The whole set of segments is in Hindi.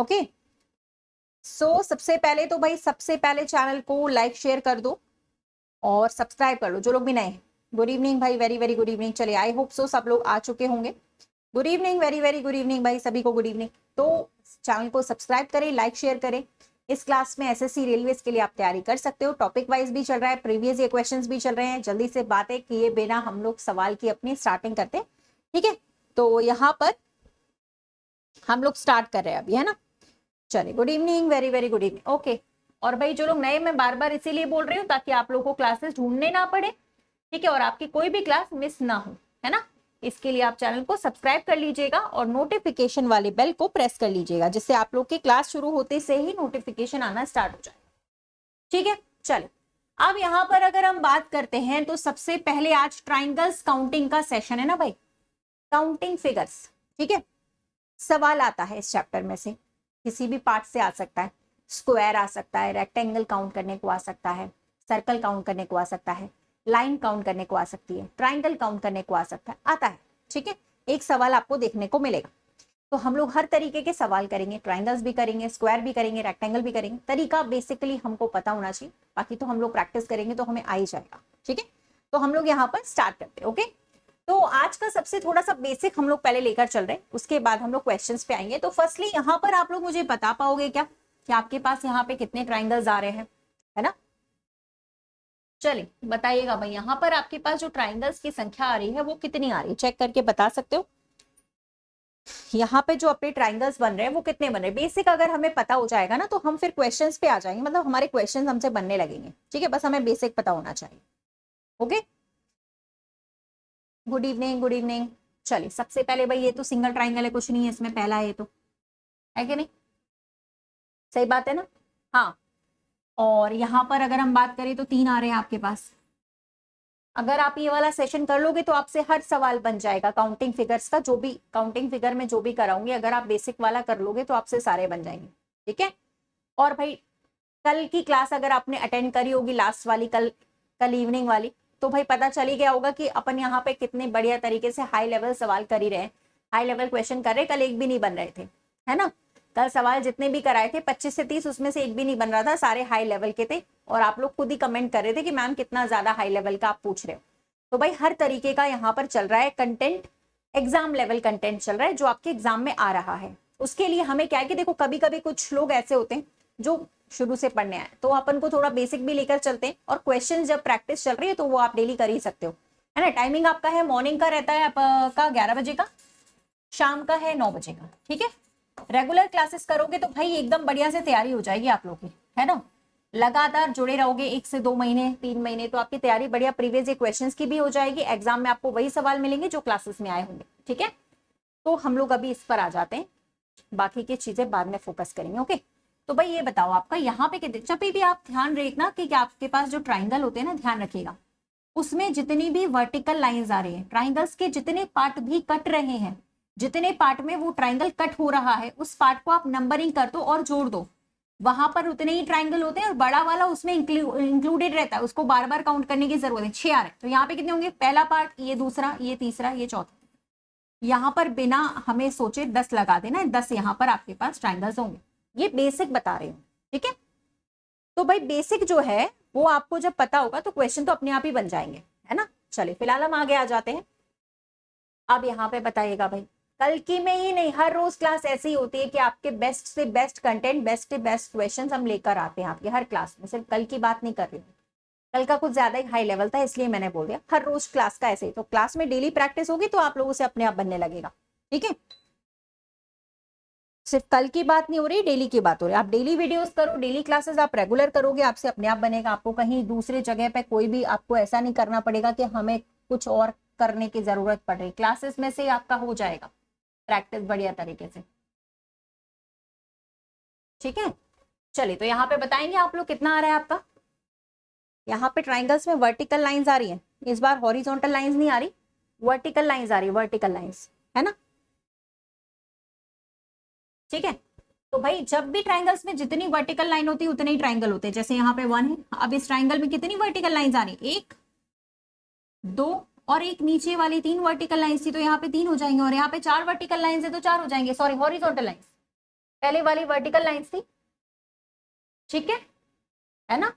ओके, सो सबसे पहले तो भाई सबसे पहले चैनल को लाइक शेयर कर दो और सब्सक्राइब कर लो जो लोग भी नए हैं। गुड इवनिंग भाई, वेरी वेरी गुड इवनिंग। चलिए, आई होप सो सब लोग आ चुके होंगे। Good evening, very very good evening भाई, सभी को गुड इवनिंग। तो चैनल को सब्सक्राइब करें, लाइक शेयर करें। इस क्लास में एसएससी रेलवे के लिए आप तैयारी कर सकते हो। टॉपिक वाइज भी चल रहा है, प्रीवियस ये क्वेश्चंस भी चल रहे हैं। जल्दी से बातें किए बिना हम लोग सवाल की अपनी स्टार्टिंग करते हैं, ठीक है। तो यहाँ पर हम लोग स्टार्ट कर रहे हैं अभी, है ना। चलिए, good evening, very very good evening. Okay, और भाई जो लोग नए, मैं बार बार इसीलिए बोल रही हूँ ताकि आप लोगों को क्लासेस ढूंढने ना पड़े, ठीक है, और आपकी कोई भी क्लास मिस ना हो, है ना। इसके लिए आप चैनल को सब्सक्राइब कर लीजिएगा और नोटिफिकेशन वाले बेल को प्रेस कर लीजिएगा, जिससे आप लोग की क्लास शुरू होते से ही नोटिफिकेशन आना स्टार्ट हो जाए, ठीक है। चलिए, अब यहाँ पर अगर हम बात करते हैं तो सबसे पहले आज ट्राइंगल्स काउंटिंग का सेशन है ना भाई, काउंटिंग फिगर्स, ठीक है। सवाल आता है इस चैप्टर में से, किसी भी पार्ट से आ सकता है। स्क्वायर आ सकता है, रेक्टेंगल काउंट करने को आ सकता है, सर्कल काउंट करने को आ सकता है, लाइन काउंट करने को आ सकती है, ट्राइंगल काउंट करने को आ सकता है, आता है, ठीक है। एक सवाल आपको देखने को मिलेगा। तो हम लोग हर तरीके के सवाल करेंगे, ट्राइंगल्स भी करेंगे, स्क्वायर भी करेंगे, रेक्टेंगल भी करेंगे। तरीका बेसिकली हमको पता होना चाहिए, बाकी तो हम लोग प्रैक्टिस करेंगे तो हमें आ ही जाएगा, ठीक है। तो हम लोग यहाँ पर स्टार्ट करते हैं, ओके। तो आज का सबसे थोड़ा सा बेसिक हम लोग पहले लेकर चल रहे हैं, उसके बाद हम लोग क्वेश्चंस पे आएंगे। तो फर्स्टली यहाँ पर आप लोग मुझे बता पाओगे क्या कि आपके पास यहाँ पे कितने ट्राइंगल्स आ रहे हैं, है ना। चलिए बताइएगा भाई, यहाँ पर आपके पास जो ट्राइंगल्स की संख्या आ रही है वो कितनी आ रही है, चेक करके बता सकते हो। यहाँ पे जो अपने ट्राइंगल्स बन रहे हैं वो कितने बन रहे हैं। बेसिक अगर हमें पता हो जाएगा ना तो हम फिर क्वेश्चंस पे आ जाएंगे, मतलब हमारे क्वेश्चंस हमसे बनने लगेंगे, ठीक है। बस हमें बेसिक पता होना चाहिए, okay. Good evening, good evening. चलिए, सबसे पहले भाई ये तो सिंगल ट्राइंगल है, कुछ नहीं है इसमें, पहला ये तो है कि नहीं, सही बात है ना। हाँ, और यहाँ पर अगर हम बात करें तो 3 आ रहे हैं आपके पास। अगर आप ये वाला सेशन कर लोगे तो आपसे हर सवाल बन जाएगा काउंटिंग फिगर्स का, जो भी काउंटिंग फिगर में जो भी कराऊंगी, अगर आप बेसिक वाला कर लोगे तो आपसे सारे बन जाएंगे, ठीक है। और भाई कल की क्लास अगर आपने अटेंड करी होगी, लास्ट वाली, कल कल इवनिंग वाली, तो भाई पता चली गया होगा कि अपन यहाँ पे कितने बढ़िया तरीके से हाई लेवल सवाल कर ही रहे हैं, हाई लेवल क्वेश्चन कर रहे। कल एक भी नहीं बन रहे थे, है ना। कल सवाल जितने भी कराए थे 25 से 30, उसमें से एक भी नहीं बन रहा था, सारे हाई लेवल के थे। और आप लोग खुद ही कमेंट कर रहे थे कि मैम कितना ज्यादा हाई लेवल का आप पूछ रहे हो। तो भाई हर तरीके का यहाँ पर चल रहा है कंटेंट, एग्जाम लेवल कंटेंट चल रहा है जो आपके एग्जाम में आ रहा है। उसके लिए हमें क्या है कि देखो, कभी कभी कुछ लोग ऐसे होते हैं जो शुरू से पढ़ने आए, तो अपन को थोड़ा बेसिक भी लेकर चलते हैं, और क्वेश्चन जब प्रैक्टिस चल रही है तो वो आप डेली कर ही सकते हो, है ना। टाइमिंग आपका है, मॉर्निंग का रहता है आपका 11 बजे का, शाम का है 9 बजे का, ठीक है। रेगुलर क्लासेस करोगे तो भाई एकदम बढ़िया से तैयारी हो जाएगी आप लोग की, है ना। लगातार जुड़े रहोगे 1 से 2 महीने, 3 महीने, तो आपकी तैयारी बढ़िया प्रीवियस क्वेश्चंस की भी हो जाएगी। एग्जाम में आपको वही सवाल मिलेंगे जो क्लासेस में आए होंगे, ठीक है। तो हम लोग अभी इस पर आ जाते हैं, बाकी की चीजें बाद में फोकस करेंगे, ओके। तो भाई ये बताओ, आपका यहाँ पे कितने, जब भी आप ध्यान रखना कि आपके पास जो ट्राइंगल होते हैं ना, ध्यान रखिएगा उसमें जितनी भी वर्टिकल लाइंस आ रही है, ट्राइंगल्स के जितने पार्ट भी कट रहे हैं, जितने पार्ट में वो ट्राइंगल कट हो रहा है, उस पार्ट को आप नंबरिंग कर दो और जोड़ दो। वहां पर उतने ही ट्राइंगल होते हैं और बड़ा वाला उसमें इंक्लूडेड रहता है, उसको बार बार काउंट करने की जरूरत है। 6 आ रहे हैं तो यहाँ पे कितने होंगे, पहला पार्ट, ये दूसरा, ये तीसरा, ये चौथा। यहाँ पर बिना हमें सोचे 10 लगा देना, 10 यहाँ पर आपके पास ट्राइंगल्स होंगे। ये बेसिक बता रहे हूँ, ठीक है। तो भाई बेसिक जो है वो आपको जब पता होगा तो क्वेश्चन तो अपने आप ही बन जाएंगे, है ना। चलिए फिलहाल हम आगे आ जाते हैं। अब यहाँ पे बताइएगा भाई, कल की में ही नहीं, हर रोज क्लास ऐसी होती है कि आपके बेस्ट से बेस्ट कंटेंट, बेस्ट से बेस्ट क्वेश्चन हम लेकर आते हैं आपके हर क्लास में। सिर्फ कल की बात नहीं कर रही हूँ, कल का कुछ ज्यादा ही हाई लेवल था इसलिए मैंने बोल दिया। हर रोज क्लास का ऐसे ही, तो क्लास में डेली प्रैक्टिस होगी तो आप लोगों से अपने आप बनने लगेगा, ठीक है। सिर्फ कल की बात नहीं हो रही, डेली की बात हो रही है। आप डेली वीडियोस करो, डेली क्लासेस आप रेगुलर करोगे, आपसे अपने आप बनेगा। आपको कहीं दूसरे जगह पे कोई भी आपको ऐसा नहीं करना पड़ेगा कि हमें कुछ और करने की जरूरत पड़ रही, क्लासेस में से आपका हो जाएगा प्रैक्टिस बढ़िया तरीके से, ठीक है। चलिए, तो यहाँ पे बताएंगे आप लोग कितना आ रहा है आपका। यहाँ पे ट्राइंगल्स में वर्टिकल लाइंस आ रही है, इस बार हॉरिजॉन्टल लाइंस नहीं आ रही, वर्टिकल लाइंस आ रही है, वर्टिकल लाइंस, है ना, ठीक है। तो भाई जब भी ट्राइंगल्स में जितनी वर्टिकल लाइन होती है उतने ही ट्राइंगल होते हैं। जैसे यहाँ पे 1 है, अब इस ट्राइंगल में कितनी वर्टिकल लाइंस आ रही, 1 2 और एक नीचे वाली 3 वर्टिकल लाइंस थी तो यहाँ पे 3 हो जाएंगे, और यहाँ पे 4 वर्टिकल लाइंस है तो 4 हो जाएंगे, सॉरी हॉरिजॉन्टल लाइंस, पहले वाली वर्टिकल लाइंस थी, ठीक है ना,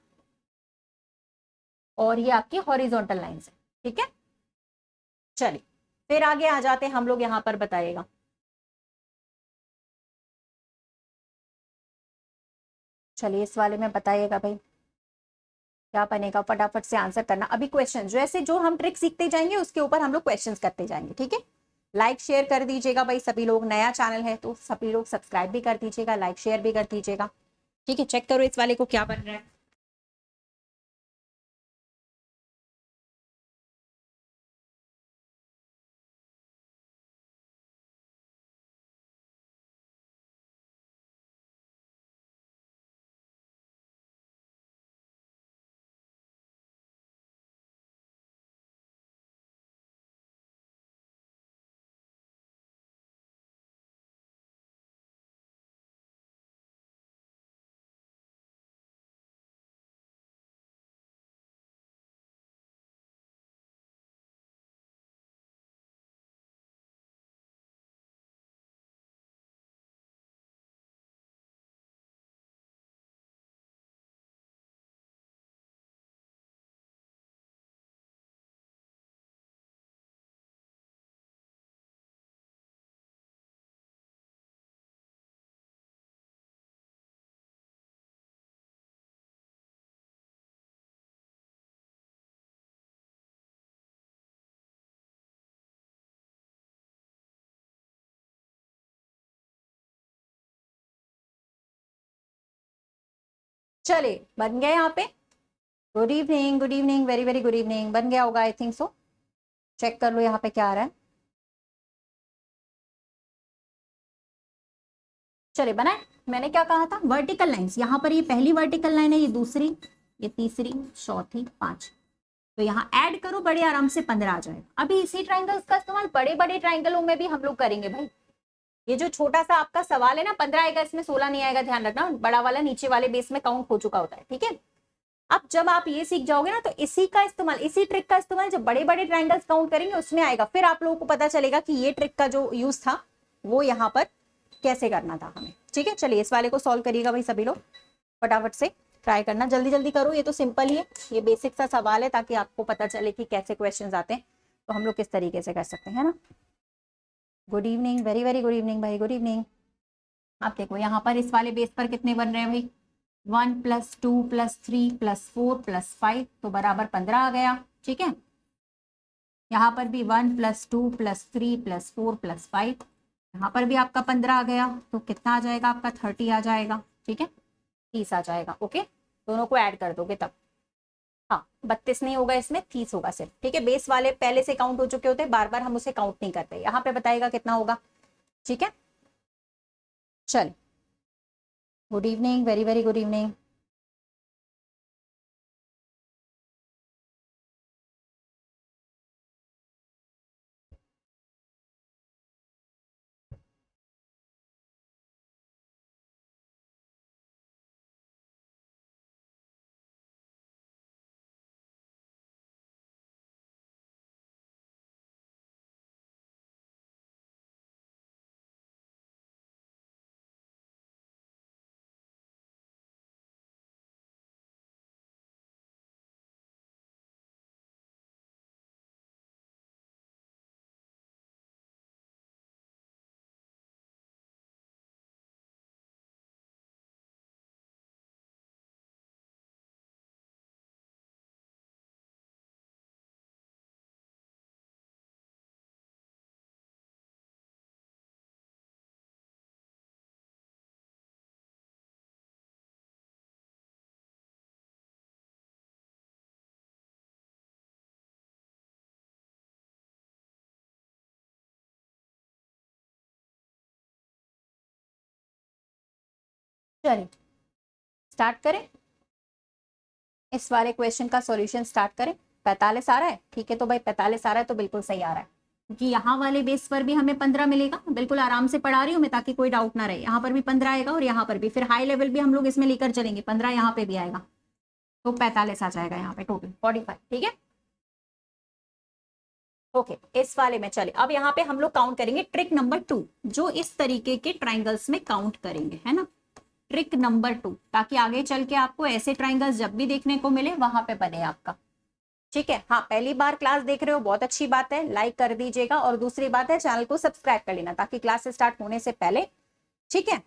और ये आपकी हॉरिजॉन्टल लाइंस है, ठीक है। चलिए फिर आगे आ जाते हैं हम लोग, यहां पर बताइएगा। चलिए इस वाले में बताइएगा भाई क्या बनेगा, फटाफट से आंसर करना। अभी क्वेश्चन जैसे जो हम ट्रिक सीखते जाएंगे उसके ऊपर हम लोग क्वेश्चंस करते जाएंगे, ठीक है। लाइक शेयर कर दीजिएगा भाई सभी लोग, नया चैनल है तो सभी लोग सब्सक्राइब भी कर दीजिएगा, लाइक शेयर भी कर दीजिएगा, ठीक है। चेक करो इस वाले को क्या बन रहा है। चलिए बन गया यहाँ पे। Good evening, good evening, very very good evening, बन गया होगा आई थिंक सो। चेक कर लो यहाँ पे क्या आ रहा है। चलिए बनाए। मैंने क्या कहा था, वर्टिकल लाइंस, यहाँ पर ये पहली वर्टिकल लाइन है, ये दूसरी, ये तीसरी, चौथी, पांच, तो यहाँ ऐड करो बड़े आराम से 15 आ जाएगा। अभी इसी ट्राइंगल्स का इस्तेमाल बड़े बड़े ट्राइंगलों में भी हम लोग करेंगे भाई। ये जो छोटा सा आपका सवाल है ना, 15 आएगा इसमें, 16 नहीं आएगा, ध्यान रखना, बड़ा वाला नीचे वाले बेस में काउंट हो चुका होता है, ठीक है। अब जब आप ये सीख जाओगे ना तो इसी का इस्तेमाल, इसी ट्रिक का इस्तेमाल जब बड़े बड़े ट्राइंगल्स काउंट करेंगे उसमें आएगा, फिर आप लोगों को पता चलेगा कि ये ट्रिक का जो यूज था वो यहाँ पर कैसे करना था हमें, ठीक है। चलिए इस वाले को सॉल्व करिएगा भाई सभी लोग, फटाफट से ट्राई करना, जल्दी जल्दी करो, ये तो सिंपल ही है, ये बेसिक सा सवाल है ताकि आपको पता चले कि कैसे क्वेश्चन आते हैं तो हम लोग किस तरीके से कर सकते हैं ना। Good evening, very very good evening भाई, गुड इवनिंग। आप देखो यहाँ पर इस वाले बेस पर कितने बन रहे हैं भाई, 1 + 2 + 3 + 4 + 5 तो बराबर 15 आ गया, ठीक है। यहाँ पर भी 1 + 2 + 3 + 4 + 5, यहाँ पर भी आपका 15 आ गया, तो कितना आ जाएगा आपका 30 आ जाएगा, ठीक है, 30 आ जाएगा, ओके। दोनों को ऐड कर दोगे तब, हाँ 32 नहीं होगा इसमें, 30 होगा सिर्फ, ठीक है। बेस वाले पहले से काउंट हो चुके होते हैं, बार बार हम उसे काउंट नहीं करते, यहाँ पे बताएगा कितना होगा, ठीक है। चल good evening, very very good evening. चलिए स्टार्ट करें, इस वाले क्वेश्चन का सॉल्यूशन स्टार्ट करें। 45 आ रहा है, ठीक है, तो भाई 45 आ रहा है तो बिल्कुल सही आ रहा है, क्योंकि यहाँ वाले बेस पर भी हमें 15 मिलेगा, बिल्कुल आराम से पढ़ा रही हूँ मैं ताकि कोई डाउट ना रहे। यहाँ पर भी 15 आएगा और यहाँ पर भी, फिर हाई लेवल भी हम लोग इसमें लेकर चलेंगे, 15 यहाँ पे भी आएगा, तो 45 आ जाएगा यहाँ पे टोटल 45, ठीक है। ओके इस वाले में चले, अब यहाँ पे हम लोग काउंट करेंगे ट्रिक नंबर 2, जो इस तरीके के ट्राइंगल्स में काउंट करेंगे, है ना, ट्रिक नंबर 2, ताकि आगे चल के आपको ऐसे ट्राइंगल्स जब भी देखने को मिले वहां पे बने आपका। ठीक है, हाँ पहली बार क्लास देख रहे हो बहुत अच्छी बात है, लाइक कर दीजिएगा, और दूसरी बात है चैनल को सब्सक्राइब कर लेना ताकि क्लास स्टार्ट होने से पहले, ठीक है,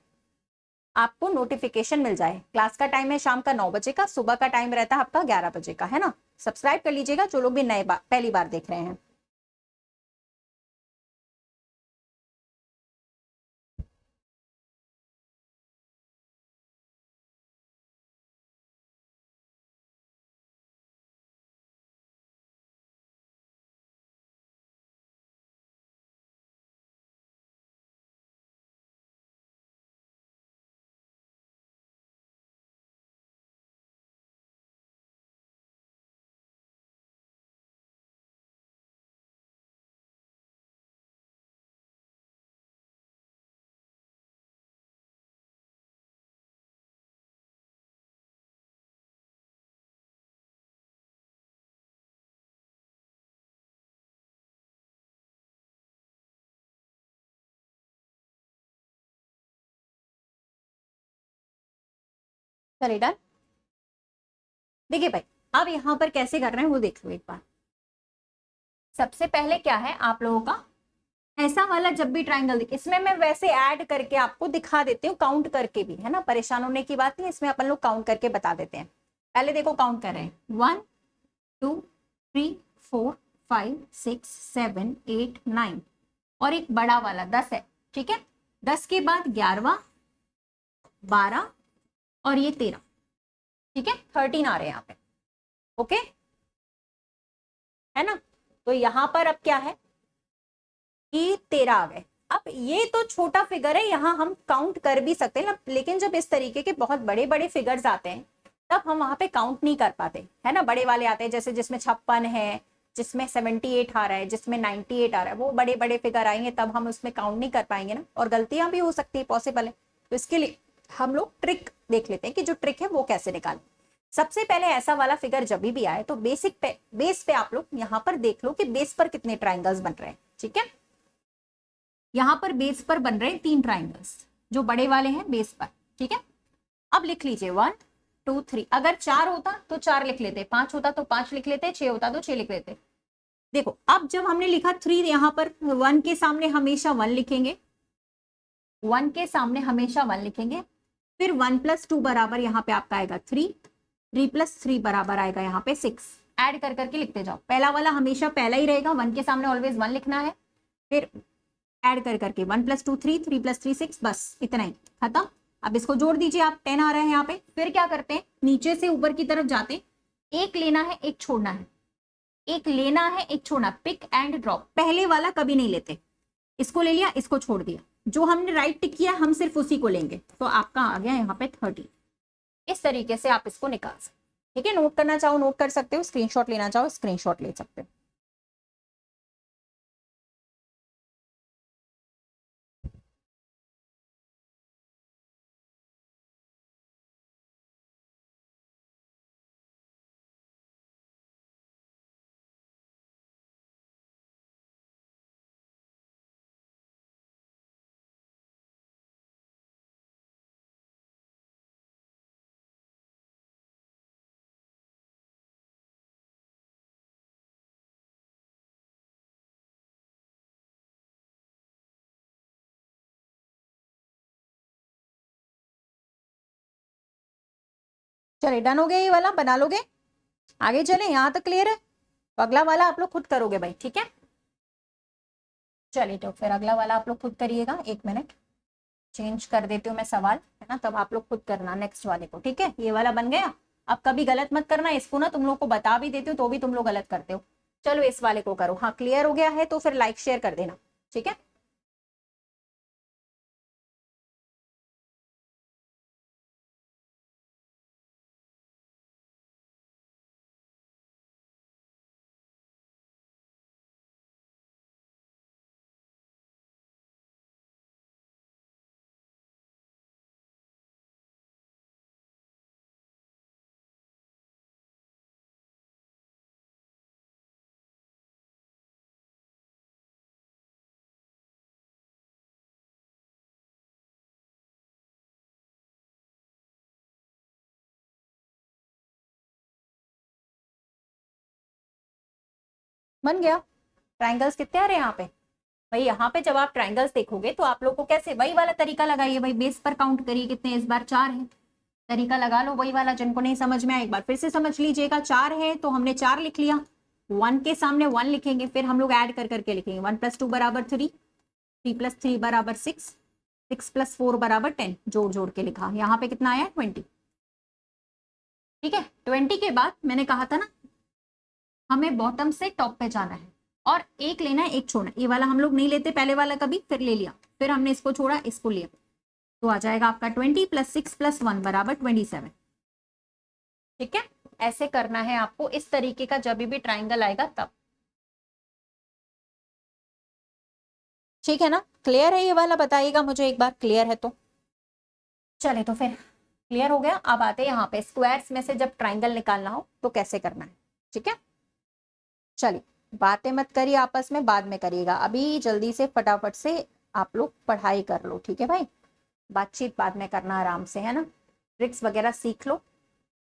आपको नोटिफिकेशन मिल जाए। क्लास का टाइम है शाम का 9 बजे का, सुबह का टाइम रहता है आपका 11 बजे का, है ना। सब्सक्राइब कर लीजिएगा जो लोग भी नए पहली बार देख रहे हैं। चलिए डन। देखिए भाई अब यहाँ पर कैसे कर रहे हैं वो देख लो एक बार। सबसे पहले क्या है आप लोगों का, ऐसा वाला जब भी ट्राइंगल दिखे, इसमें मैं वैसे ऐड करके आपको दिखा देती हूँ काउंट करके भी, है ना, परेशान होने की बात नहीं, इसमें अपन लोग काउंट करके बता देते हैं। पहले देखो काउंट कर रहे हैं 1 2 3 4 5 6 7 8 9, और एक बड़ा वाला 10 है, ठीक है। 10 के बाद 11वां 12 और ये 13, ठीक है, 13 आ रहे हैं यहाँ पे, ओके, है ना। तो यहां पर अब क्या है कि 13 आ गए। अब ये तो छोटा फिगर है, यहाँ हम काउंट कर भी सकते हैं ना, लेकिन जब इस तरीके के बहुत बड़े बड़े फिगर्स आते हैं तब हम वहां पे काउंट नहीं कर पाते, है ना। बड़े वाले आते हैं जैसे जिसमें 56 है, जिसमें 78 आ रहा है, जिसमें 98 आ रहा है, वो बड़े बड़े फिगर आएंगे तब हम उसमें काउंट नहीं कर पाएंगे ना, और गलतियां भी हो सकती है, पॉसिबल है। तो इसके लिए हम लोग ट्रिक देख लेते हैं कि जो ट्रिक है वो कैसे निकालें। सबसे पहले ऐसा वाला फिगर जब भी आए तो बेस पे आप लोग यहाँ पर देख लो कि बेस पर कितने ट्राइंगल्स बन रहे हैं, ठीक है। यहां पर बेस पर बन रहे हैं 3 ट्राइंगल्स जो बड़े वाले हैं बेस पर, ठीक है। अब लिख लीजिए 1 2 3, अगर 4 होता तो 4 लिख लेते, 5 होता तो 5 लिख लेते, 6 होता तो 6 लिख लेते। देखो अब जब हमने लिखा 3, यहां पर 1 के सामने हमेशा 1 लिखेंगे, 1 के सामने हमेशा 1 लिखेंगे, फिर 1 + 2 बराबर यहाँ पे आपका आएगा 3, 3 + 3 बराबर आएगा यहाँ पे 6, ऐड कर करके लिखते जाओ। पहला वाला हमेशा पहला ही रहेगा, 1 के सामने ऑलवेज 1 लिखना है, फिर ऐड कर करके 1 + 2 3, 3 + 3 6, बस इतना ही, खत्म। अब इसको जोड़ दीजिए आप, 10 आ रहा है यहाँ पे। फिर क्या करते हैं, नीचे से ऊपर की तरफ जाते हैं, एक लेना है एक छोड़ना है, एक लेना है एक छोड़ना, पिक एंड ड्रॉप। पहले वाला कभी नहीं लेते, इसको ले लिया इसको छोड़ दिया, जो हमने राइट टिक किया हम सिर्फ उसी को लेंगे, तो आपका आ गया यहाँ पे 30। इस तरीके से आप इसको निकाल सकते, ठीक है। नोट करना चाहो नोट कर सकते हो, स्क्रीनशॉट लेना चाहो स्क्रीनशॉट ले सकते हो। चलिए डन हो गया, ये वाला बना लोगे, आगे चले, यहां तक क्लियर है। तो अगला वाला आप लोग खुद करोगे भाई, ठीक है। चलिए तो फिर अगला वाला आप लोग खुद करिएगा, 1 मिनट चेंज कर देती हूँ मैं सवाल, है ना, तब आप लोग खुद करना नेक्स्ट वाले को, ठीक है। ये वाला बन गया, अब कभी गलत मत करना इसको ना, तुम लोग को बता भी देती हूँ तो भी तुम लोग गलत करते हो। चलो इस वाले को करो, हाँ क्लियर हो गया है तो फिर लाइक शेयर कर देना, ठीक है। बन गया। ट्राइंगल्स कितने आ रहे हैं यहाँ पे भाई? यहाँ पे जब आप ट्राइंगल्स देखोगे तो आप लोग को कैसे, वही वाला तरीका लगाइए भाई, बेस पर काउंट करिए कितने, इस बार 4 है, तरीका लगा लो वही वाला। जिनको नहीं समझ में आया एक बार फिर से समझ लीजिएगा। 4 है तो हमने 4 लिख लिया, 1 के सामने 1 लिखेंगे, फिर हम लोग ऐड कर करके लिखेंगे। 1 + 2 बराबर 3, 3 + 3 बराबर 6, 6 + 4 बराबर 10, जोड़ जोड़ के लिखा। यहाँ पे कितना आया? 20। ठीक है, 20 के बाद मैंने कहा था ना हमें बॉटम से टॉप पे जाना है, और एक लेना है एक छोड़ना। ये वाला हम लोग नहीं लेते पहले वाला कभी, फिर ले लिया, फिर हमने इसको छोड़ा इसको लिया, तो आ जाएगा आपका 20 + 6 + 1 बराबर 27। ठीक है, ऐसे करना है आपको इस तरीके का जब भी ट्राइंगल आएगा तब। ठीक है ना, क्लियर है ये वाला? बताइएगा मुझे एक बार, क्लियर है तो। चले तो फिर क्लियर हो गया। अब आते हैं यहाँ पे स्क्वायर्स में से जब ट्राइंगल निकालना हो तो कैसे करना है। ठीक है, चलिए बातें मत करिए आपस में, बाद में करिएगा, अभी जल्दी से फटाफट से आप लोग पढ़ाई कर लो। ठीक है भाई, बातचीत बाद में करना आराम से, है ना। ट्रिक्स वगैरह सीख लो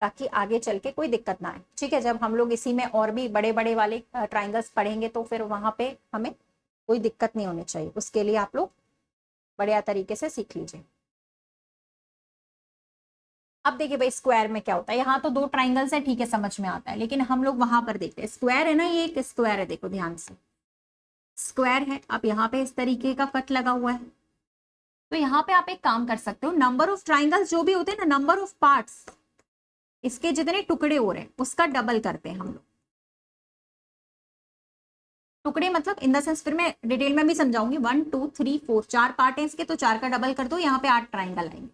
ताकि आगे चल के कोई दिक्कत ना आए। ठीक है, जब हम लोग इसी में और भी बड़े बड़े वाले ट्राइंगल्स पढ़ेंगे तो फिर वहां पे हमें कोई दिक्कत नहीं होनी चाहिए, उसके लिए आप लोग बढ़िया तरीके से सीख लीजिए। अब देखिए भाई स्क्वायर में क्या होता है, यहाँ तो 2 ट्राइंगल्स है, ठीक है समझ में आता है, लेकिन हम लोग वहां पर देखते हैं। स्क्वायर है ना, ये एक स्क्वायर है, देखो ध्यान से स्क्वायर है। अब यहाँ पे इस तरीके का कट लगा हुआ है, तो यहाँ पे आप एक काम कर सकते हो, नंबर ऑफ ट्राइंगल्स जो भी होते हैं ना, नंबर ऑफ पार्ट्स, इसके जितने टुकड़े हो रहे हैं उसका डबल करते हैं हम लोग। टुकड़े मतलब इन द सेंस, फिर मैं डिटेल में भी समझाऊंगी। 1 2 3 4 4 पार्ट है इसके, तो 4 का डबल कर दो, यहाँ पे 8 ट्राइंगल आएंगे।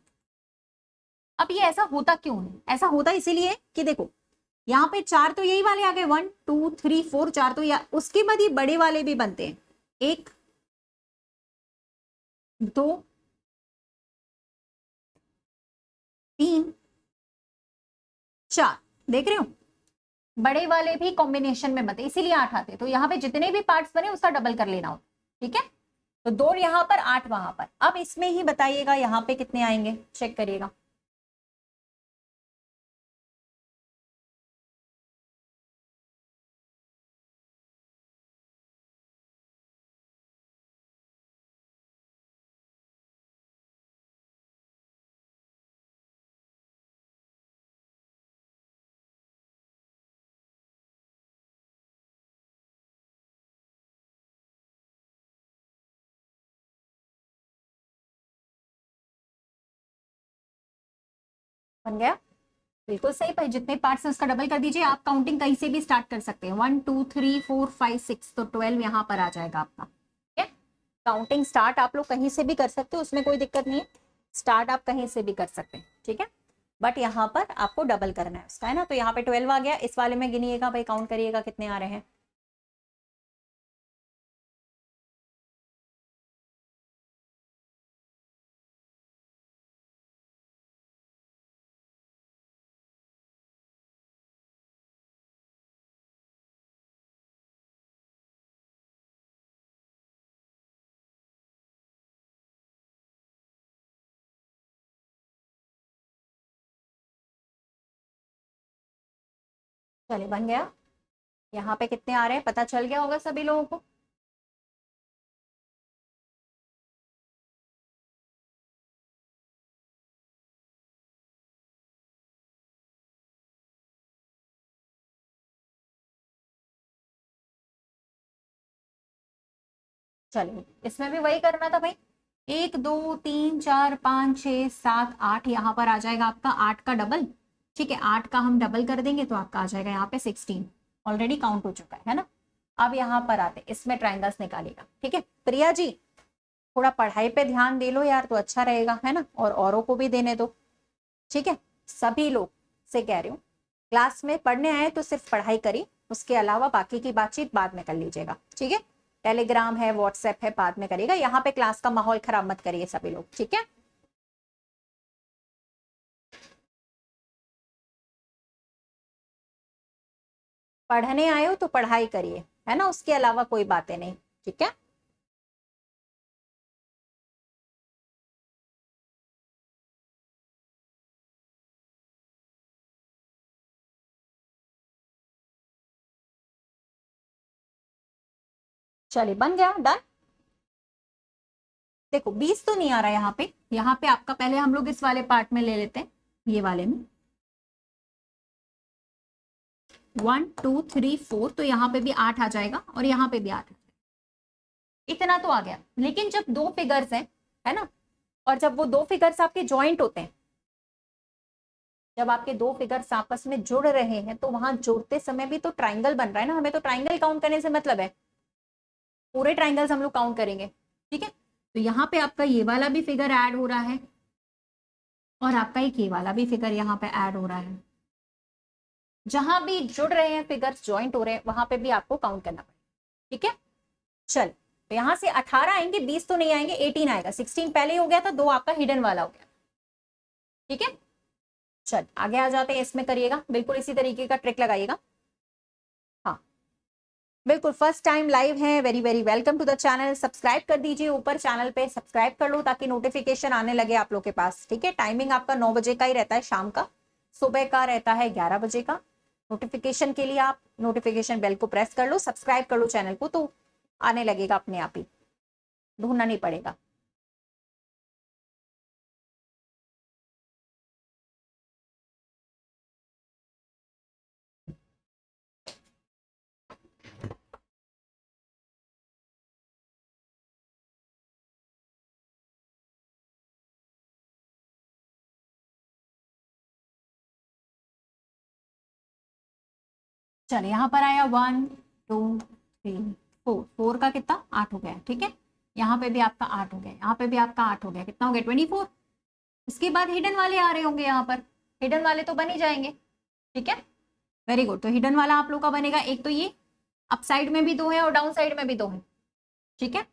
अब ये ऐसा होता क्यों है? ऐसा होता इसीलिए कि देखो यहाँ पे 4 तो यही वाले आ गए, 1 2 3 4, 4 तो या उसके बाद ये बड़े वाले भी बनते हैं, 1 2 3 4, देख रहे हो बड़े वाले भी कॉम्बिनेशन में बनते, इसीलिए 8 आते हैं। तो यहाँ पे जितने भी पार्ट्स बने उसका डबल कर लेना होता। ठीक है, तो 2 यहाँ पर 8 वहां पर। अब इसमें ही बताइएगा यहाँ पे कितने आएंगे, चेक करिएगा। बन गया, बिल्कुल सही भाई, जितने पार्ट्स हैं उसका डबल कर दीजिए। आप काउंटिंग कहीं से भी स्टार्ट कर सकते हैं, 1 2 3 4 5 6, तो 12 यहाँ पर आ जाएगा आपका। ठीक है, काउंटिंग स्टार्ट आप लोग कहीं से भी कर सकते हो, उसमें कोई दिक्कत नहीं है, स्टार्ट आप कहीं से भी कर सकते हैं। ठीक है, बट यहाँ पर आपको डबल करना है उसका, है ना। तो यहाँ पे 12 आ गया, इस वाले में गिनिएगा भाई, काउंट करिएगा कितने आ रहे हैं। चलिए बन गया, यहाँ पे कितने आ रहे हैं पता चल गया होगा सभी लोगों को। चलिए इसमें भी वही करना था भाई, 1 2 3 4 5 6 7 8, यहाँ पर आ जाएगा आपका 8 का डबल। ठीक है, 8 का हम डबल कर देंगे तो आपका आ जाएगा यहाँ पे 16, ऑलरेडी काउंट हो चुका है ना। अब यहाँ पर आते, इसमें ट्राइंगल्स निकालेगा। ठीक है प्रिया जी, थोड़ा पढ़ाई पे ध्यान दे लो यार तो अच्छा रहेगा, है ना, और औरों को भी देने दो। ठीक है, सभी लोग से कह रही हूँ, क्लास में पढ़ने आए तो सिर्फ पढ़ाई करिए, उसके अलावा बाकी की बातचीत बाद में कर लीजिएगा। ठीक है, टेलीग्राम है व्हाट्सएप है बाद में करिएगा, यहाँ पे क्लास का माहौल खराब मत करिए सभी लोग। ठीक है, पढ़ने आए हो तो पढ़ाई करिए, है ना, उसके अलावा कोई बातें नहीं। ठीक है। चलिए बन गया, डन। देखो 20 तो नहीं आ रहा यहाँ पे आपका, पहले हम लोग इस वाले पार्ट में ले लेते हैं, ये वाले में 1 2 3 4, तो यहाँ पे भी 8 आ जाएगा और यहाँ पे भी 8 आ जाएगा, इतना तो आ गया। लेकिन जब दो फिगर्स हैं, है ना, और जब वो दो फिगर्स आपके ज्वाइंट होते हैं, जब आपके दो फिगर्स आपस में जुड़ रहे हैं, तो वहां जोड़ते समय भी तो ट्राइंगल बन रहा है ना, हमें तो ट्राइंगल काउंट करने से मतलब है, पूरे ट्राइंगल्स हम लोग काउंट करेंगे, ठीक है। तो यहाँ पे आपका ये वाला भी फिगर ऐड हो रहा है और आपका एक ये वाला भी फिगर यहाँ पे ऐड हो रहा है, जहां भी जुड़ रहे हैं फिगर्स, ज्वाइंट हो रहे हैं, वहां पे भी आपको काउंट करना पड़ेगा, ठीक है। चल, तो यहां से 18 आएंगे, 20 तो नहीं आएंगे, 18 आएगा, 16 पहले हो गया था, 2 आपका हिडन वाला हो गया, ठीक है। चल आगे आ जाते हैं, इसमें करिएगा बिल्कुल इसी तरीके का ट्रिक लगाइएगा। हाँ बिल्कुल, फर्स्ट टाइम लाइव है, very very welcome to the channel. Subscribe कर दीजिए, ऊपर चैनल पे सब्सक्राइब कर लो ताकि नोटिफिकेशन आने लगे आप लोग के पास, ठीक है। टाइमिंग आपका 9 बजे का ही रहता है शाम का, सुबह का रहता है 11 बजे का। नोटिफिकेशन के लिए आप नोटिफिकेशन बेल को प्रेस कर लो, सब्सक्राइब कर लो चैनल को, तो आने लगेगा अपने आप ही, ढूंढना नहीं पड़ेगा। चलिए यहाँ पर आया 1 2 3 4, 4 का कितना 8 हो गया, ठीक है। यहाँ पे भी आपका 8 हो गया, यहाँ पे भी आपका 8 हो गया, कितना हो गया 24। इसके बाद हिडन वाले आ रहे होंगे, यहाँ पर हिडन वाले तो बन ही जाएंगे, ठीक है। वेरी गुड, तो हिडन वाला आप लोग का बनेगा, एक तो ये अप साइड में भी 2 है और डाउन साइड में भी 2 है, ठीक है।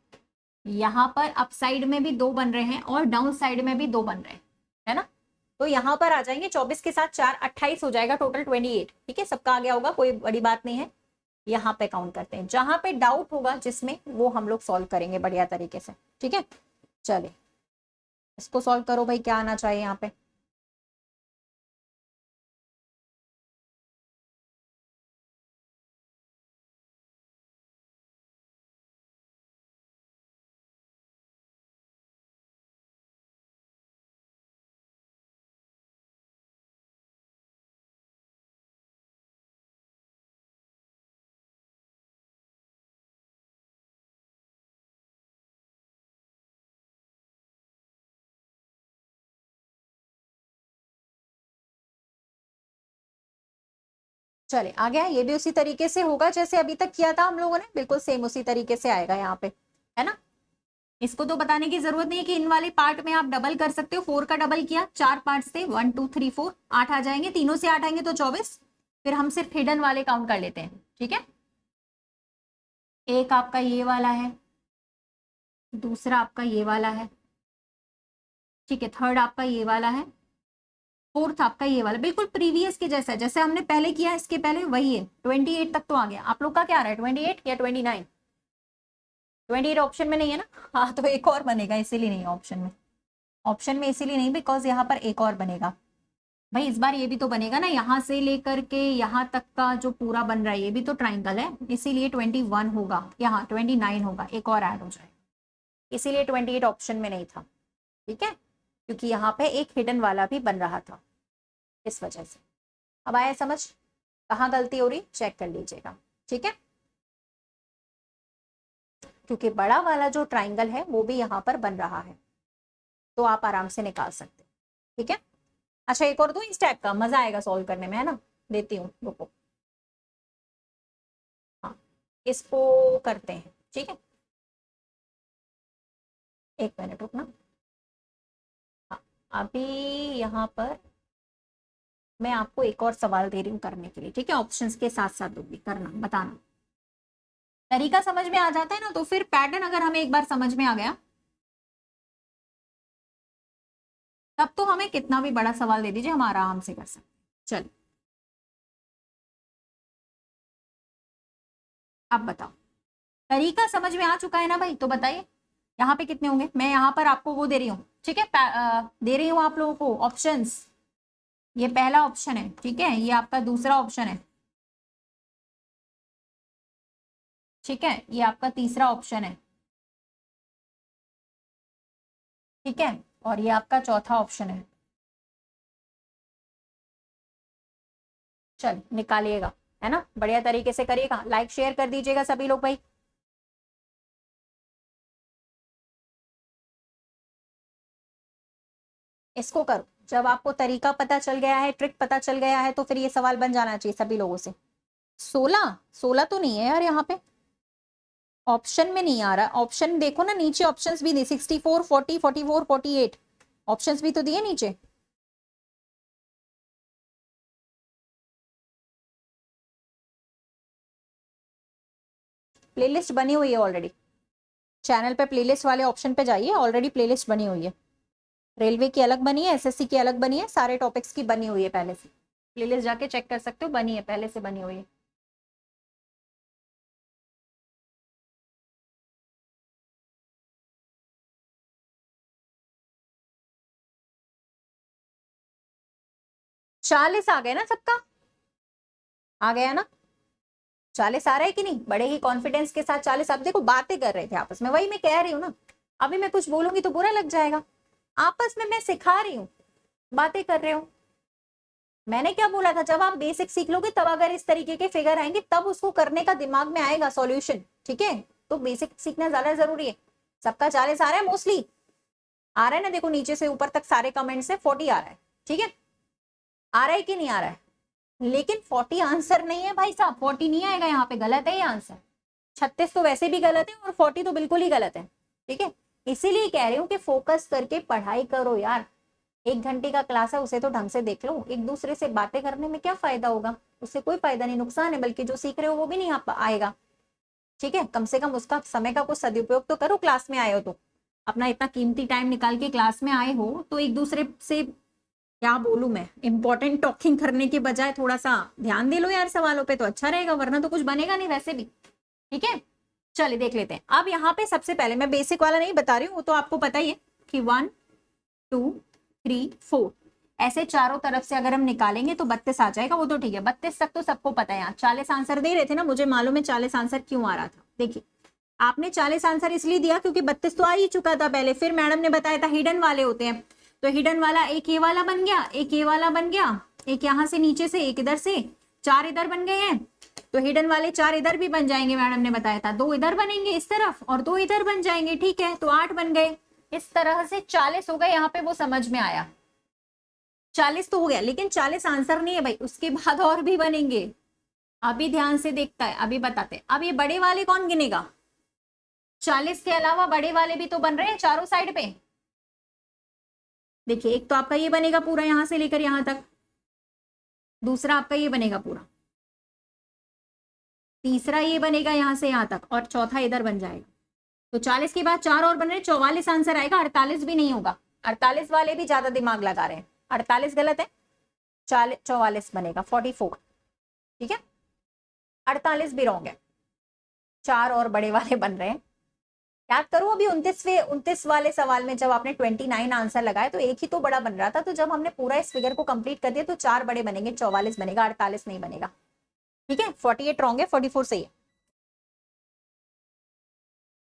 यहाँ पर अप साइड में भी 2 बन रहे हैं और डाउन साइड में भी 2 बन रहे हैं, है ना। तो यहाँ पर आ जाएंगे 24 के साथ 4 28 हो जाएगा, टोटल 28, ठीक है। सबका आ गया होगा, कोई बड़ी बात नहीं है। यहाँ पे काउंट करते हैं, जहां पे डाउट होगा जिसमें, वो हम लोग सॉल्व करेंगे बढ़िया तरीके से, ठीक है। चलिए इसको सॉल्व करो भाई, क्या आना चाहिए यहाँ पे। चले आ गया, ये भी उसी तरीके से होगा जैसे अभी तक किया था हम लोगों ने, बिल्कुल सेम उसी तरीके से आएगा यहाँ पे, है ना। इसको तो बताने की जरूरत नहीं है कि इन वाले पार्ट में आप डबल कर सकते हो, 4 का डबल किया, 4 पार्ट थे 1 2 3 4, 8 आ जाएंगे, तीनों से 8 आएंगे तो 24। फिर हम सिर्फ हिडन वाले काउंट कर लेते हैं, ठीक है। एक आपका ये वाला है, दूसरा आपका ये वाला है, ठीक है, थर्ड आपका ये वाला है, फोर्थ आपका ये वाला, बिल्कुल प्रीवियस के जैसा है, जैसे हमने पहले किया इसके पहले वही है। 28 तक तो आ गया, आप लोग का क्या आ रहा है 28 या 29? 28 ऑप्शन में नहीं है ना, हाँ तो एक और बनेगा, इसीलिए नहीं ऑप्शन में, ऑप्शन में इसीलिए नहीं बिकॉज यहाँ पर एक और बनेगा भाई। इस बार ये भी तो बनेगा ना, यहाँ से लेकर के यहाँ तक का जो पूरा बन रहा है, ये भी तो ट्राइंगल है, इसीलिए 21 होगा, यहाँ 29 होगा, एक और ऐड हो जाएगा, इसीलिए 28 ऑप्शन में नहीं था, ठीक है, क्योंकि यहाँ पे एक हिडन वाला भी बन रहा था, इस वजह से। अब आया समझ, कहाँ गलती हो रही चेक कर लीजिएगा, ठीक है। क्योंकि बड़ा वाला जो ट्राइंगल है वो भी यहाँ पर बन रहा है, तो आप आराम से निकाल सकते हैं, ठीक है। अच्छा एक और दूं इस टाइप का, मजा आएगा सॉल्व करने में, है ना। देती हूँ, रुको, हाँ इसको करते हैं, ठीक है। एक मिनट रुकना, हाँ अभी यहाँ पर मैं आपको एक और सवाल दे रही हूँ करने के लिए, ठीक है। ऑप्शंस के साथ साथ दूंगी, करना बताना, तरीका समझ में आ जाता है ना, तो फिर पैटर्न अगर हमें एक बार समझ में आ गया, तब तो हमें कितना भी बड़ा सवाल दे दीजिए हम आराम से कर सकते हैं। चलिए अब बताओ, तरीका समझ में आ चुका है ना भाई, तो बताइए यहाँ पे कितने होंगे। मैं यहाँ पर आपको वो दे रही हूँ, ठीक है, दे रही हूँ आप लोगों को ऑप्शंस। ये पहला ऑप्शन है, ठीक है, ये आपका दूसरा ऑप्शन है, ठीक है, ये आपका तीसरा ऑप्शन है। ठीक है, और ये आपका चौथा ऑप्शन है। चल निकालिएगा, है ना, बढ़िया तरीके से करिएगा, लाइक शेयर कर दीजिएगा सभी लोग भाई। इसको करो, जब आपको तरीका पता चल गया है, ट्रिक पता चल गया है, तो फिर ये सवाल बन जाना चाहिए सभी लोगों से। 16 16 तो नहीं है यार, यहाँ पे ऑप्शन में नहीं आ रहा। ऑप्शन देखो ना, नीचे ऑप्शंस भी दिए, 64, 40, 44, 48 ऑप्शंस भी तो दिए नीचे। प्लेलिस्ट बनी हुई है ऑलरेडी, चैनल पे प्लेलिस्ट वाले ऑप्शन पे जाइए, ऑलरेडी प्लेलिस्ट बनी हुई है। रेलवे की अलग बनी है, एसएससी की अलग बनी है, सारे टॉपिक्स की बनी हुई है पहले से। प्लेलिस्ट जाके चेक कर सकते हो, बनी है, पहले से बनी हुई है। चालीस आ गए ना सबका, आ गया ना, 40 आ रहा है कि नहीं, बड़े ही कॉन्फिडेंस के साथ 40। अब देखो बातें कर रहे थे आपस में, वही मैं कह रही हूँ ना, अभी मैं कुछ बोलूंगी तो बुरा लग जाएगा। आपस में मैं सिखा रही हूँ, बातें कर रहे हो। मैंने क्या बोला था, जब आप बेसिक सीख लोगे तब अगर इस तरीके के फिगर आएंगे तब उसको करने का दिमाग में आएगा सॉल्यूशन। ठीक है, तो बेसिक सीखना ज्यादा जरूरी है। सबका 40 आ रहा है, मोस्टली आ रहा है ना, देखो नीचे से ऊपर तक सारे कमेंट से 40 आ रहा है। ठीक है, आ रहा है कि नहीं आ रहा है, लेकिन 40 आंसर नहीं है भाई साहब, 40 नहीं आएगा यहाँ पे, गलत है ये आंसर। 36 तो वैसे भी गलत है और 40 तो बिल्कुल ही गलत है। ठीक है, इसीलिए कह रही हूँ कि फोकस करके पढ़ाई करो यार। 1 घंटे का क्लास है, उसे तो ढंग से देख लो। एक दूसरे से बातें करने में क्या फायदा होगा, उससे कोई फायदा नहीं, नुकसान है, बल्कि जो सीख रहे हो वो भी नहीं आएगा। ठीक है, कम से कम उसका समय का कुछ सदुपयोग तो करो। क्लास में आए हो तो अपना इतना कीमती टाइम निकाल के क्लास में आए हो, तो एक दूसरे से, क्या बोलूं मैं, इंपॉर्टेंट टॉकिंग करने के बजाय थोड़ा सा ध्यान दे लो यार सवालों पे, तो अच्छा रहेगा, वरना तो कुछ बनेगा नहीं वैसे भी। ठीक है, चलिए देख लेते हैं। अब यहाँ पे सबसे पहले मैं बेसिक वाला नहीं बता रही हूँ, वो तो आपको पता ही है कि 1 2 3 4 ऐसे चारों तरफ से अगर हम निकालेंगे तो 32 आ जाएगा, वो तो ठीक है, 32 तक तो सबको पता है। यहाँ 40 आंसर दे रहे थे ना, मुझे मालूम है 40 आंसर क्यों आ रहा था। देखिए, आपने 40 आंसर इसलिए दिया क्योंकि 32 तो आ ही चुका था पहले, फिर मैडम ने बताया था हिडन वाले होते हैं, तो हिडन वाला एक ये वाला बन गया, एक ये वाला बन गया, एक यहाँ से नीचे से, एक इधर से, 4 इधर बन गए हैं, तो हिडन वाले 4 इधर भी बन जाएंगे, मैडम ने बताया था 2 इधर बनेंगे इस तरफ और 2 इधर बन जाएंगे। ठीक है, तो 8 बन गए, इस तरह से 40 हो गए। यहाँ पे वो समझ में आया, 40 तो हो गया, लेकिन 40 आंसर नहीं है भाई, उसके बाद और भी बनेंगे। अभी ध्यान से देखता है, अभी बताते हैं। अब ये बड़े वाले कौन गिनेगा, 40 के अलावा बड़े वाले भी तो बन रहे हैं चारों साइड पे। देखिए, एक तो आपका ये बनेगा पूरा यहां से लेकर यहां तक, दूसरा आपका ये बनेगा पूरा, तीसरा ये बनेगा यहां से यहां तक, और चौथा इधर बन जाएगा। तो 40 के बाद 4 और बन रहे, 44 आंसर आएगा। 48 भी नहीं होगा, 48 वाले भी ज्यादा दिमाग लगा रहे हैं, 48 गलत है, 44 बनेगा, 44। ठीक है, 48 भी रॉन्ग है, 4 और बड़े वाले बन रहे हैं। याद करो, अभी 29 वाले सवाल में जब आपने 29 आंसर लगाए तो एक ही तो बड़ा बन रहा था, तो जब हमने पूरा इस फिगर को कंप्लीट कर दिया तो 4 बड़े बनेंगे, 44 बनेगा, 48 नहीं बनेगा। ठीक है, 48 रॉन्ग है, 44 सही है।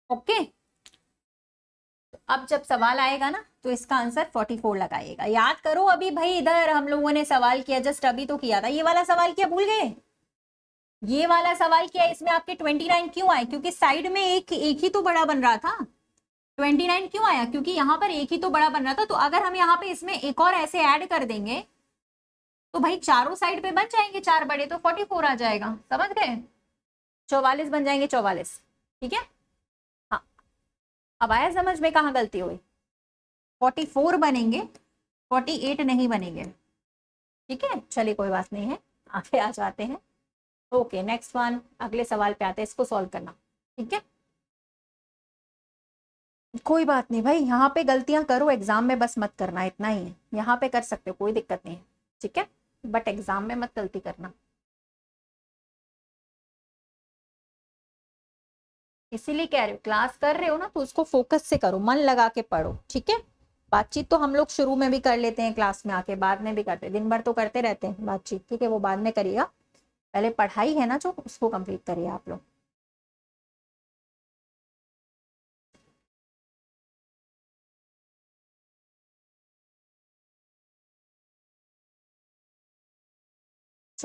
ओके, तो अब जब सवाल आएगा ना तो इसका आंसर 44 लगाइएगा। याद करो, अभी भाई इधर हम लोगों ने सवाल किया, जस्ट अभी तो किया था, ये वाला सवाल किया, भूल गए, ये वाला सवाल किया, इसमें आपके 29 क्यों आए, क्योंकि साइड में एक ही तो बड़ा बन रहा था। 29 क्यों आया, क्योंकि यहाँ पर एक ही तो बड़ा बन रहा था, तो अगर हम यहाँ पे इसमें एक और ऐसे ऐड कर देंगे तो भाई चारों साइड पे बन जाएंगे 4 बड़े, तो 44 आ जाएगा, समझ गए, 44 बन जाएंगे, 44। ठीक है, हाँ, अब आया समझ में कहाँ गलती हुई। 44 बनेंगे, 48 नहीं बनेंगे। ठीक है, चलिए कोई बात नहीं है, आगे आ जाते हैं। ओके, नेक्स्ट वन, अगले सवाल पे आते हैं, इसको सॉल्व करना। ठीक है, कोई बात नहीं भाई, यहाँ पे गलतियां करो, एग्जाम में बस मत करना, इतना ही है, यहाँ पे कर सकते हो, कोई दिक्कत नहीं है। ठीक है, बट एग्जाम में मत गलती करना, इसीलिए कह रहे हो, क्लास कर रहे हो ना तो उसको फोकस से करो, मन लगा के पढ़ो। ठीक है, बातचीत तो हम लोग शुरू में भी कर लेते हैं, क्लास में आके बाद में भी करते हैं, दिन भर तो करते रहते हैं बातचीत। ठीक है, वो बाद में करिएगा, पहले पढ़ाई है ना जो, उसको कंप्लीट करिए आप लोग।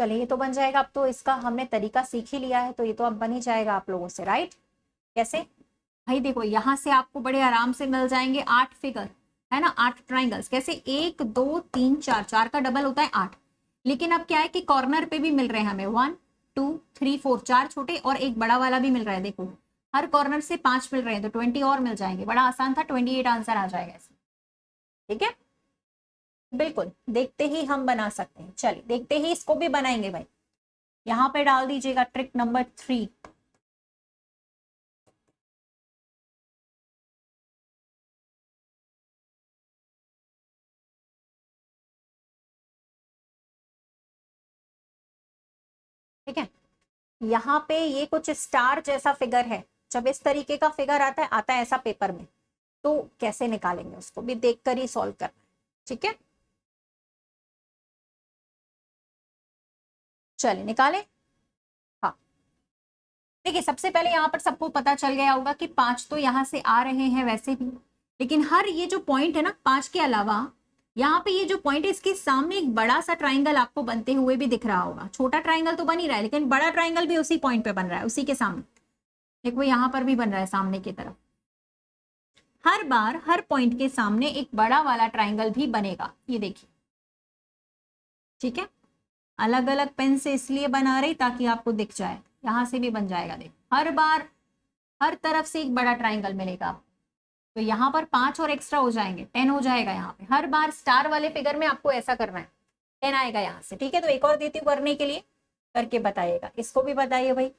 चलिए ये तो बन जाएगा। अब तो इसका हमने तरीका सीख ही लिया है, तो ये तो अब बन ही जाएगा आप लोगों से, राइट। कैसे भाई, देखो यहां से आपको बड़े आराम से मिल जाएंगे 8 फिगर, है ना, 8 ट्राइंगल्स। कैसे, 1 2 3 4, 4 का डबल होता है 8। लेकिन अब क्या है कि कॉर्नर पे भी मिल रहे हैं हमें 1 2 3 4, 4 छोटे और एक बड़ा वाला भी मिल रहा है। देखो हर कॉर्नर से 5 मिल रहे हैं, तो 20 और मिल जाएंगे। बड़ा आसान था, 28 आंसर आ जाएगा इसमें। ठीक है, बिल्कुल देखते ही हम बना सकते हैं। चलिए देखते ही इसको भी बनाएंगे भाई। यहां पे डाल दीजिएगा ट्रिक नंबर 3। ठीक है, यहाँ पे ये कुछ स्टार जैसा फिगर है। जब इस तरीके का फिगर आता है ऐसा पेपर में, तो कैसे निकालेंगे उसको भी देखकर ही सॉल्व करना है। ठीक है, चलिए निकाले। हाँ, देखिए सबसे पहले यहाँ पर सबको पता चल गया होगा कि 5 तो यहाँ से आ रहे हैं वैसे भी, लेकिन हर ये जो पॉइंट है ना 5 के अलावा, यहाँ पे ये जो पॉइंट है इसके सामने एक बड़ा सा ट्राइंगल आपको बनते हुए भी दिख रहा होगा। छोटा ट्राइंगल तो बन ही रहा है, लेकिन बड़ा ट्राइंगल भी उसी पॉइंट पे बन रहा है, उसी के सामने। देखो यहाँ पर भी बन रहा है सामने की तरफ। हर बार हर पॉइंट के सामने एक बड़ा वाला ट्राइंगल भी बनेगा, ये देखिए। ठीक है, अलग अलग पेन से इसलिए बना रही ताकि आपको दिख जाए। यहां से भी बन जाएगा, देख हर बार हर तरफ से एक बड़ा ट्राइंगल मिलेगा। तो यहाँ पर 5 और एक्स्ट्रा हो जाएंगे, 10 हो जाएगा। यहाँ पे हर बार स्टार वाले फिगर में आपको ऐसा करना है, 10 आएगा यहाँ से। ठीक है, तो एक और देती हूँ करने के लिए, करके बताइएगा। इसको भी बताइए भाई।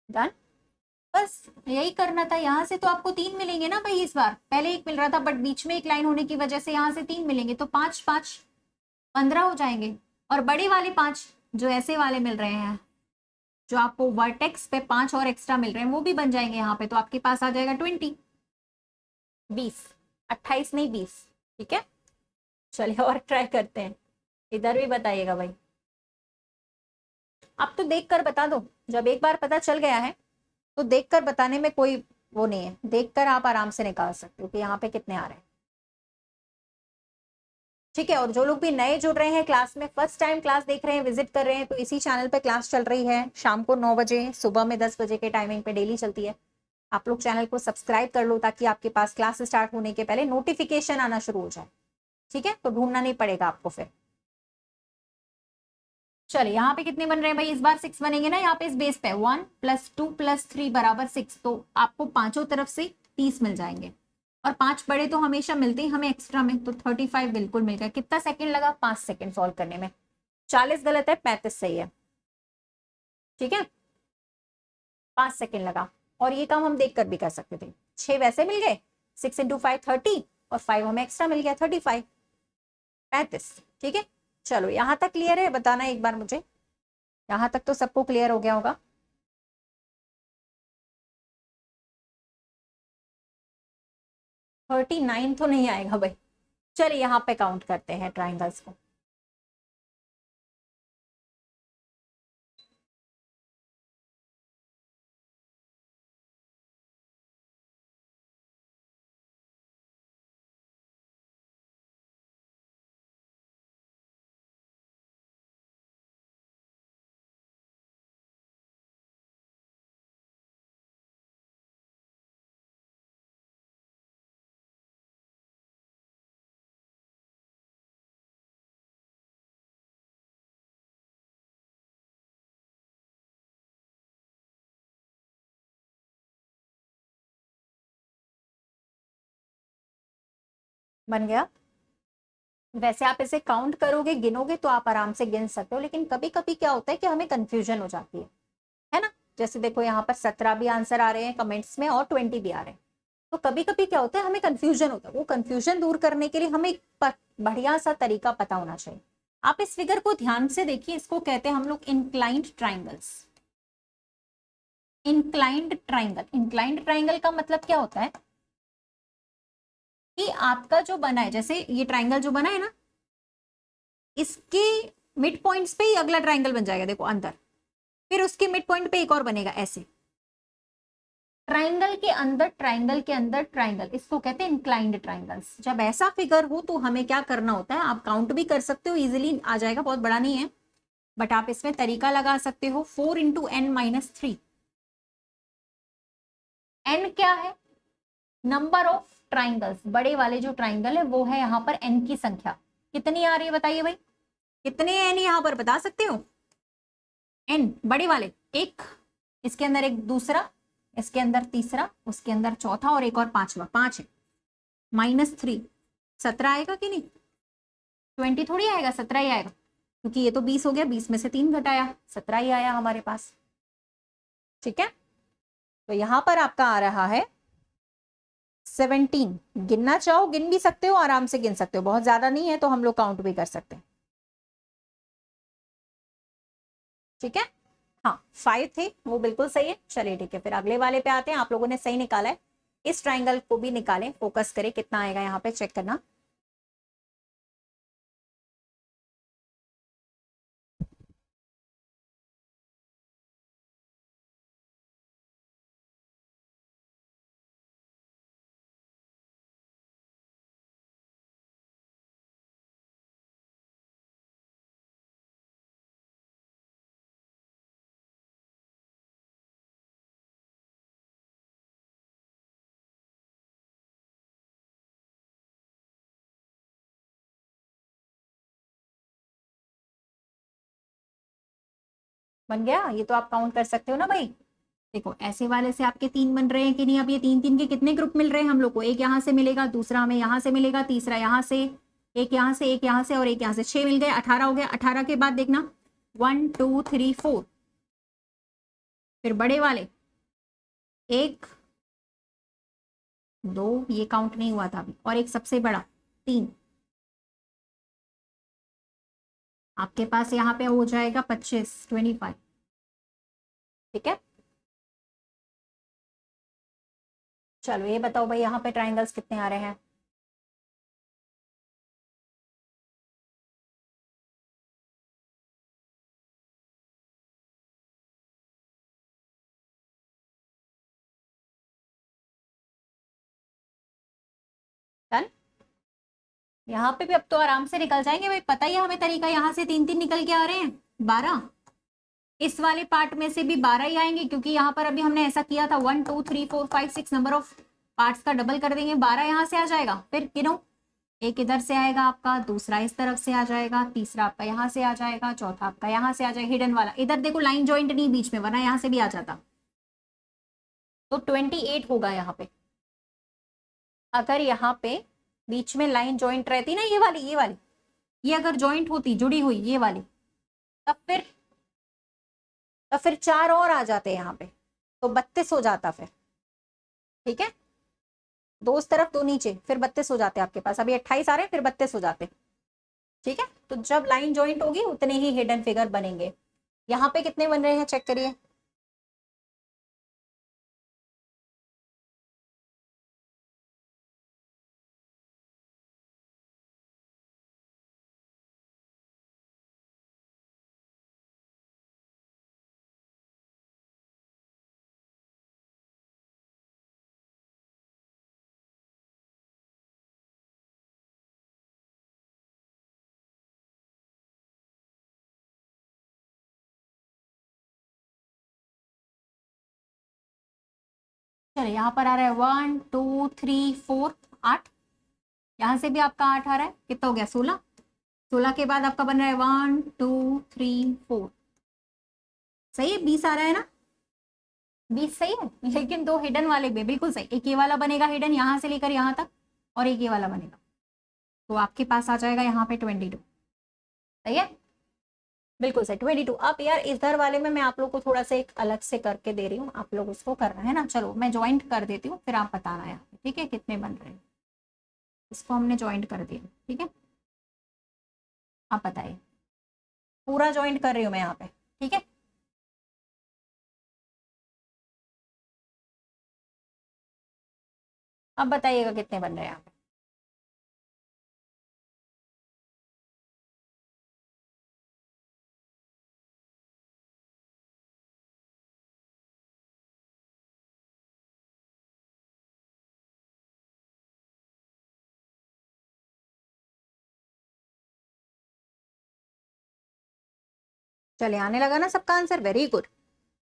डन, बस यही करना था। यहाँ से तो आपको 3 मिलेंगे ना भाई, इस बार पहले 1 मिल रहा था, बट बीच में एक लाइन होने की वजह से यहाँ से 3 मिलेंगे, तो 5 5 15 हो जाएंगे। और बड़े वाले 5 जो ऐसे वाले मिल रहे हैं, जो आपको वर्टेक्स पे 5 और एक्स्ट्रा मिल रहे हैं, वो भी बन जाएंगे यहाँ पे। तो आपके पास आ जाएगा 20, 20, 28 नहीं 20। ठीक है, चलिए और ट्राई करते हैं। इधर भी बताइएगा भाई। आप तो देख कर बता दो, जब एक बार पता चल गया है तो देखकर बताने में कोई वो नहीं है। देखकर आप आराम से निकाल सकते हो कि यहाँ पे कितने आ रहे हैं। ठीक है, और जो लोग भी नए जुड़ रहे हैं क्लास में, फर्स्ट टाइम क्लास देख रहे हैं, विजिट कर रहे हैं, तो इसी चैनल पे क्लास चल रही है शाम को 9 बजे, सुबह में 10 बजे के टाइमिंग पे डेली चलती है। आप लोग चैनल को सब्सक्राइब कर लो ताकि आपके पास क्लास स्टार्ट होने के पहले नोटिफिकेशन आना शुरू हो जाए। ठीक है, तो ढूंढना नहीं पड़ेगा आपको फिर। चलिए यहाँ पे कितने बन रहे हैं भाई, इस बार 6 बनेंगे ना। यहाँ पे इस बेस पे 1 + 2 + 3 = 6, तो आपको पांचों तरफ से 30 मिल जाएंगे। और 5 बड़े तो हमेशा मिलते ही हमें एक्स्ट्रा में, तो 35 बिल्कुल मिल गया। कितना सेकंड लगा, 5 सेकंड सॉल्व करने में। 40 गलत है, 35 सही है। ठीक है, 5 सेकंड लगा। और ये काम हम देख कर भी कर सकते थे। 6 वैसे मिल गए, 6 × 5 30, और 5 हमें एक्स्ट्रा मिल गया, 35, 35। ठीक है, चलो यहाँ तक क्लियर है, बताना एक बार मुझे। यहाँ तक तो सबको क्लियर हो गया होगा। 39 तो नहीं आएगा भाई। चलिए यहाँ पे काउंट करते हैं ट्राइंगल्स को। बन गया। वैसे आप इसे काउंट करोगे, गिनोगे तो आप आराम से गिन सकते हो, लेकिन कभी कभी क्या होता है कि हमें कंफ्यूजन हो जाती है ना। जैसे देखो यहाँ पर 17 भी आंसर आ रहे हैं कमेंट्स में और 20 भी आ रहे हैं, तो कभी कभी क्या होता है हमें कंफ्यूजन होता है। वो कंफ्यूजन दूर करने के लिए हमें एक बढ़िया सा तरीका पता होना चाहिए। आप इस फिगर को ध्यान से देखिए, इसको कहते हैं हम लोग inclined triangles. Inclined triangle, inclined triangle का मतलब क्या होता है कि आपका जो बना है, जैसे ये ट्राइंगल जो बना है ना, इसके मिड पॉइंट्स पे ही अगला ट्राइंगल बन जाएगा, देखो अंदर, फिर उसके मिड पॉइंट पे एक और बनेगा, ऐसे ट्राइंगल के अंदर ट्राइंगल के अंदर ट्राइंगल, इसको कहते हैं इंक्लाइंड ट्राइंगल्स। जब ऐसा फिगर हो तो हमें क्या करना होता है, आप काउंट भी कर सकते हो, इजिली आ जाएगा, बहुत बड़ा नहीं है, बट आप इसमें तरीका लगा सकते हो, 4 इंटू एन माइनस 3। एन क्या है, नंबर ऑफ ट्राइंगल्स, बड़े वाले जो ट्राइंगल है वो है यहाँ पर एन की संख्या। कितनी आ रही है बताइए भाई, कितने एन यहाँ पर बता सकते हो? एन बड़े वाले, एक, इसके अंदर एक दूसरा, इसके अंदर तीसरा, उसके अंदर चौथा और एक और पांचवा, 5 है, माइनस 3, 17 आएगा कि नहीं? 20 थोड़ी आएगा, 17 ही आएगा, क्योंकि ये तो 20 हो गया, 20 में से 3 घटाया, 17 ही आया हमारे पास। ठीक है, तो यहां पर आपका आ रहा है 17। गिनना चाहो गिन भी सकते हो, आराम से गिन सकते हो, बहुत ज्यादा नहीं है तो हम लोग काउंट भी कर सकते हैं। ठीक है, हाँ 5 थे, वो बिल्कुल सही है। चलिए ठीक है, फिर अगले वाले पे आते हैं। आप लोगों ने सही निकाला है, इस ट्राइंगल को भी निकालें, फोकस करें कितना आएगा यहाँ पे, चेक करना। बन गया, ये तो आप काउंट कर सकते हो ना भाई। देखो ऐसे वाले से आपके 3 बन रहे हैं कि नहीं? अब ये 3 3 के कितने ग्रुप मिल रहे हैं हम लोग को? एक यहाँ से मिलेगा, दूसरा हमें यहाँ से मिलेगा, तीसरा यहाँ से, एक यहाँ से, एक यहाँ से और एक यहाँ से, 6 मिल गए, 18 हो गया। 18 के बाद देखना 1 2 3 4, फिर बड़े वाले 1 2, ये काउंट नहीं हुआ था अभी, और एक सबसे बड़ा 3। आपके पास यहाँ पे हो जाएगा 25। ठीक है, चलो ये बताओ भाई यहाँ पे ट्राइंगल्स कितने आ रहे हैं? डन। यहाँ पे भी अब तो आराम से निकल जाएंगे भाई, पता ही है हमें तरीका। यहाँ से 3 3 निकल के आ रहे हैं, 12। इस वाले पार्ट में से भी 12 ही आएंगे, क्योंकि यहाँ पर अभी हमने ऐसा किया था, 1 2 3 4 5 6 नंबर ऑफ पार्ट्स का डबल कर देंगे, 12 यहाँ से आ जाएगा। फिर गिनो, एक इधर से आएगा आपका, दूसरा इस तरफ से आ जाएगा, तीसरा आपका यहाँ से आ जाएगा, चौथा आपका यहाँ से आ जाएगा, हिडन वाला इधर देखो, लाइन ज्वाइंट नहीं बीच में, वरना यहाँ से भी आ जाता। तो 28 होगा यहाँ पे। अगर यहाँ पे बीच में लाइन ज्वाइंट रहती ना, ये वाली ये अगर ज्वाइंट होती, जुड़ी हुई ये वाली, तब फिर 4 और आ जाते यहाँ पे, तो 32 हो जाता फिर। ठीक है, दो उस तरफ दो नीचे, फिर 32 हो जाते आपके पास। अभी 28 आ रहे हैं, फिर 32 हो जाते। ठीक है, तो जब लाइन ज्वाइंट होगी उतने ही हिडन फिगर बनेंगे। यहाँ पे कितने बन रहे हैं चेक करिए। चलिए यहाँ पर आ रहा है 1 2 3 4, 8। यहाँ से भी आपका 8 आ रहा है, कितना हो गया? 16। 16 के बाद आपका बन रहा है 1 2 3 4, सही है, 20 आ रहा है ना? 20 सही है, लेकिन दो हिडन वाले भी बिल्कुल सही। एक ये वाला बनेगा हिडन, यहाँ से लेकर यहाँ तक, और एक ये वाला बनेगा। तो आपके पास आ जाएगा यहाँ पे 22। सही है, बिल्कुल सही 22। अब यार इधर वाले में मैं आप लोग को थोड़ा सा एक अलग से करके दे रही हूँ, आप लोग उसको करना है ना। चलो मैं ज्वाइंट कर देती हूँ, फिर आप बताना यहाँ पे, ठीक है, कितने बन रहे हैं। इसको हमने ज्वाइंट कर दिया, ठीक है, आप बताइए। पूरा ज्वाइंट कर रही हूँ मैं यहाँ पे, ठीक है। अब बताइएगा कितने बन रहे हैं यहाँ पे। चलिए आने लगा ना सबका आंसर, वेरी गुड।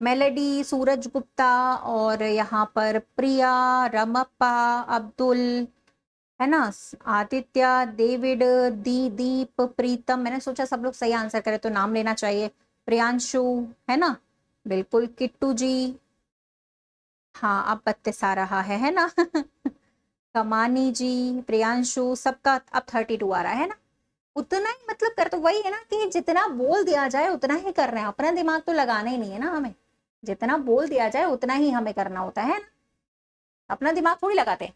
मेलेडी, सूरज गुप्ता, और यहाँ पर प्रिया, रमप्पा, अब्दुल, है ना, आदित्य, डेविड, दीप, प्रीतम। मैंने सोचा सब लोग सही आंसर करें तो नाम लेना चाहिए। प्रियांशु, है ना, बिल्कुल, किट्टू जी, हाँ अब 32 आ रहा है ना कमानी जी, प्रियांशु, सबका अब 32 आ रहा है ना। उतना ही मतलब कर, तो वही है ना कि जितना बोल दिया जाए उतना ही कर रहे हैं, अपना दिमाग तो लगाना ही नहीं है ना हमें। जितना बोल दिया जाए उतना ही हमें करना होता है ना, अपना दिमाग थोड़ी लगाते हैं।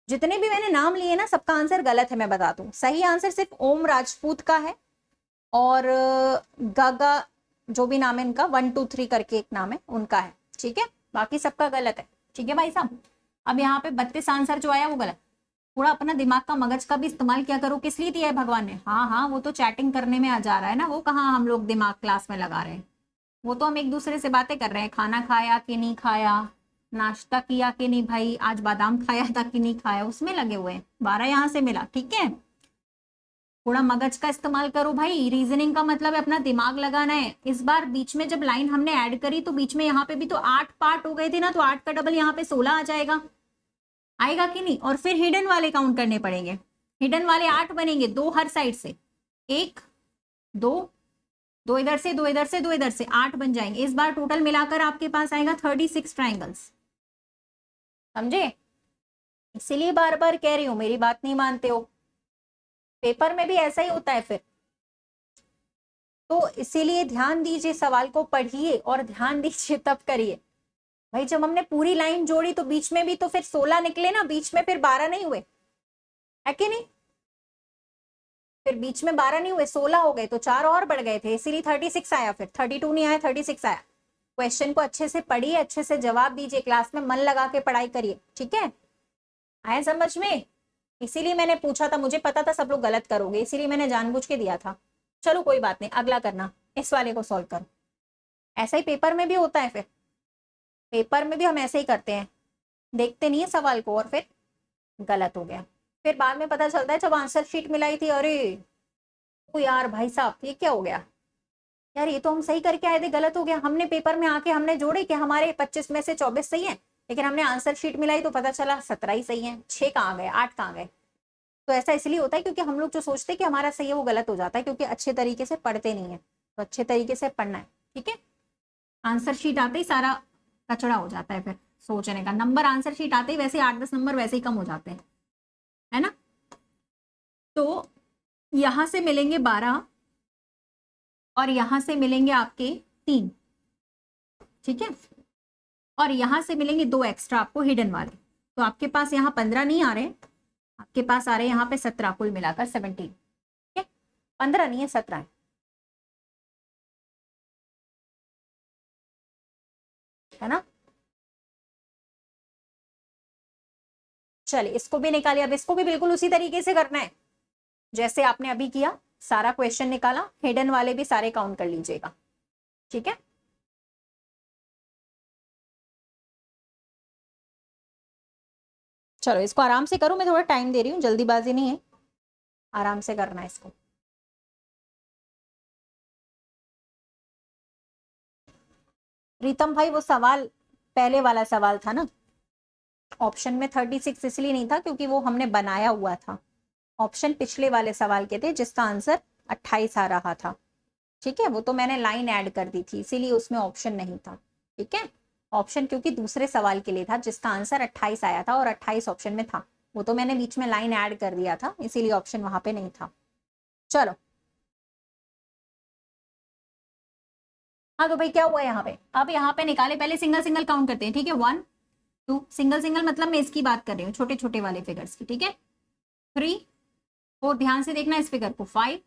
जितने भी मैंने नाम लिए ना सबका आंसर गलत है, मैं बता दूं। सही आंसर सिर्फ ओम राजपूत का है, और गागा जो भी नाम है इनका, 1 2 3 करके एक नाम है उनका है, ठीक है। बाकी सबका गलत है, ठीक है भाई साहब। अब यहाँ पे 32 आंसर जो आया वो गलत। थोड़ा अपना दिमाग का, मगज का भी इस्तेमाल किया करो। किस लिए दिया है भगवान ने? हाँ हाँ, वो तो चैटिंग करने में आ जा रहा है ना, वो कहाँ हम लोग दिमाग क्लास में लगा रहे हैं। वो तो हम एक दूसरे से बातें कर रहे हैं, खाना खाया कि नहीं खाया, नाश्ता किया कि नहीं भाई, आज बादाम खाया था कि नहीं खाया, उसमें लगे हुए हैं। 12 यहाँ से मिला, ठीक है। थोड़ा मगज का इस्तेमाल करो भाई। रीजनिंग का मतलब है अपना दिमाग लगाना है। इस बार बीच में जब लाइन हमने ऐड करी तो बीच में यहाँ पे भी तो 8 पार्ट हो गए थे ना, तो 8 का डबल यहाँ पे 16 आ जाएगा, आएगा कि नहीं। और फिर हिडन वाले काउंट करने पड़ेंगे। हिडन वाले 8 बनेंगे, 2 हर साइड से, 1 2, 2 इधर से, 2 इधर से, 2 इधर से, 8 बन जाएंगे। इस बार टोटल मिलाकर आपके पास आएगा 36 ट्राइंगल्स, समझे। इसीलिए बार बार कह रही हूं, मेरी बात नहीं मानते हो। पेपर में भी ऐसा ही होता है फिर, तो इसीलिए ध्यान दीजिए, सवाल को पढ़िए और ध्यान दीजिए तब करिए भाई। जब हमने पूरी लाइन जोड़ी तो बीच में भी तो फिर 16 निकले ना, बीच में फिर 12 नहीं हुए, है कि नहीं। फिर बीच में 12 नहीं हुए, 16 हो गए, तो 4 और बढ़ गए थे, इसीलिए 36 आया। फिर 32 नहीं आया, 36 आया। क्वेश्चन को अच्छे से पढ़िए, अच्छे से जवाब दीजिए, क्लास में मन लगा के पढ़ाई करिए, ठीक है। आया समझ में? इसीलिए मैंने पूछा था, मुझे पता था सब लोग गलत करोगे, इसीलिए मैंने जानबूझ के दिया था। चलो कोई बात नहीं, अगला करना, इस वाले को सॉल्व करो। ऐसा ही पेपर में भी होता है, फिर पेपर में भी हम ऐसे ही करते हैं, देखते नहीं है सवाल को और फिर गलत हो गया। फिर बाद में पता चलता है जब आंसर शीट मिलाई थी, अरे ओ यार भाई साहब ये क्या हो गया यार, ये तो हम सही करके आए थे, गलत हो गया। हमने पेपर में आके हमने जोड़े कि हमारे 25 में से 24 सही है, लेकिन हमने आंसर शीट मिलाई तो पता चला 17 ही सही है, 6 कहाँ गए, 8 कहाँ गए। तो ऐसा इसलिए होता है क्योंकि हम लोग जो सोचते हैं कि हमारा सही है वो गलत हो जाता है, क्योंकि अच्छे तरीके से पढ़ते नहीं है। तो अच्छे तरीके से पढ़ना है, ठीक है। आंसर शीट आते ही सारा कचड़ा हो जाता है, फिर सोचने का नंबर आंसर शीट आते ही वैसे 8-10 नंबर वैसे ही कम हो जाते हैं, है ना। तो यहां से मिलेंगे 12 और यहां से मिलेंगे आपके 3, ठीक है। और यहां से मिलेंगे 2 एक्स्ट्रा आपको हिडन वाले। तो आपके पास यहाँ 15 नहीं आ रहे, आपके पास आ रहे हैं यहाँ पे 17, कुल मिलाकर 17, ठीक है। 15 नहीं है, 17 है ना। चलिए इसको भी निकालिए। अब इसको भी बिल्कुल उसी तरीके से करना है जैसे आपने अभी किया। सारा क्वेश्चन निकाला, हिडन वाले भी सारे काउंट कर लीजिएगा, ठीक है। चलो इसको आराम से करो, मैं थोड़ा टाइम दे रही हूँ, जल्दीबाजी नहीं है, आराम से करना है इसको। प्रीतम भाई वो सवाल पहले वाला सवाल था ना, ऑप्शन में 36 इसलिए नहीं था क्योंकि वो हमने बनाया हुआ था। ऑप्शन पिछले वाले सवाल के थे जिसका आंसर 28 आ रहा था, ठीक है। वो तो मैंने लाइन ऐड कर दी थी, इसीलिए उसमें ऑप्शन नहीं था, ठीक है। ऑप्शन क्योंकि दूसरे सवाल के लिए था जिसका आंसर 28 आया था और 28 ऑप्शन में था। वो तो मैंने बीच में लाइन ऐड कर दिया था, इसीलिए ऑप्शन वहां पे नहीं था। चलो हाँ, तो भाई क्या हुआ यहाँ पे, अब यहाँ पे निकाले, पहले सिंगल सिंगल काउंट करते हैं, ठीक है। 1 2, सिंगल सिंगल मतलब मैं इसकी बात कर रही हूँ, छोटे छोटे वाले फिगर्स की, ठीक है। 3 4, ध्यान से देखना इस फिगर को, 5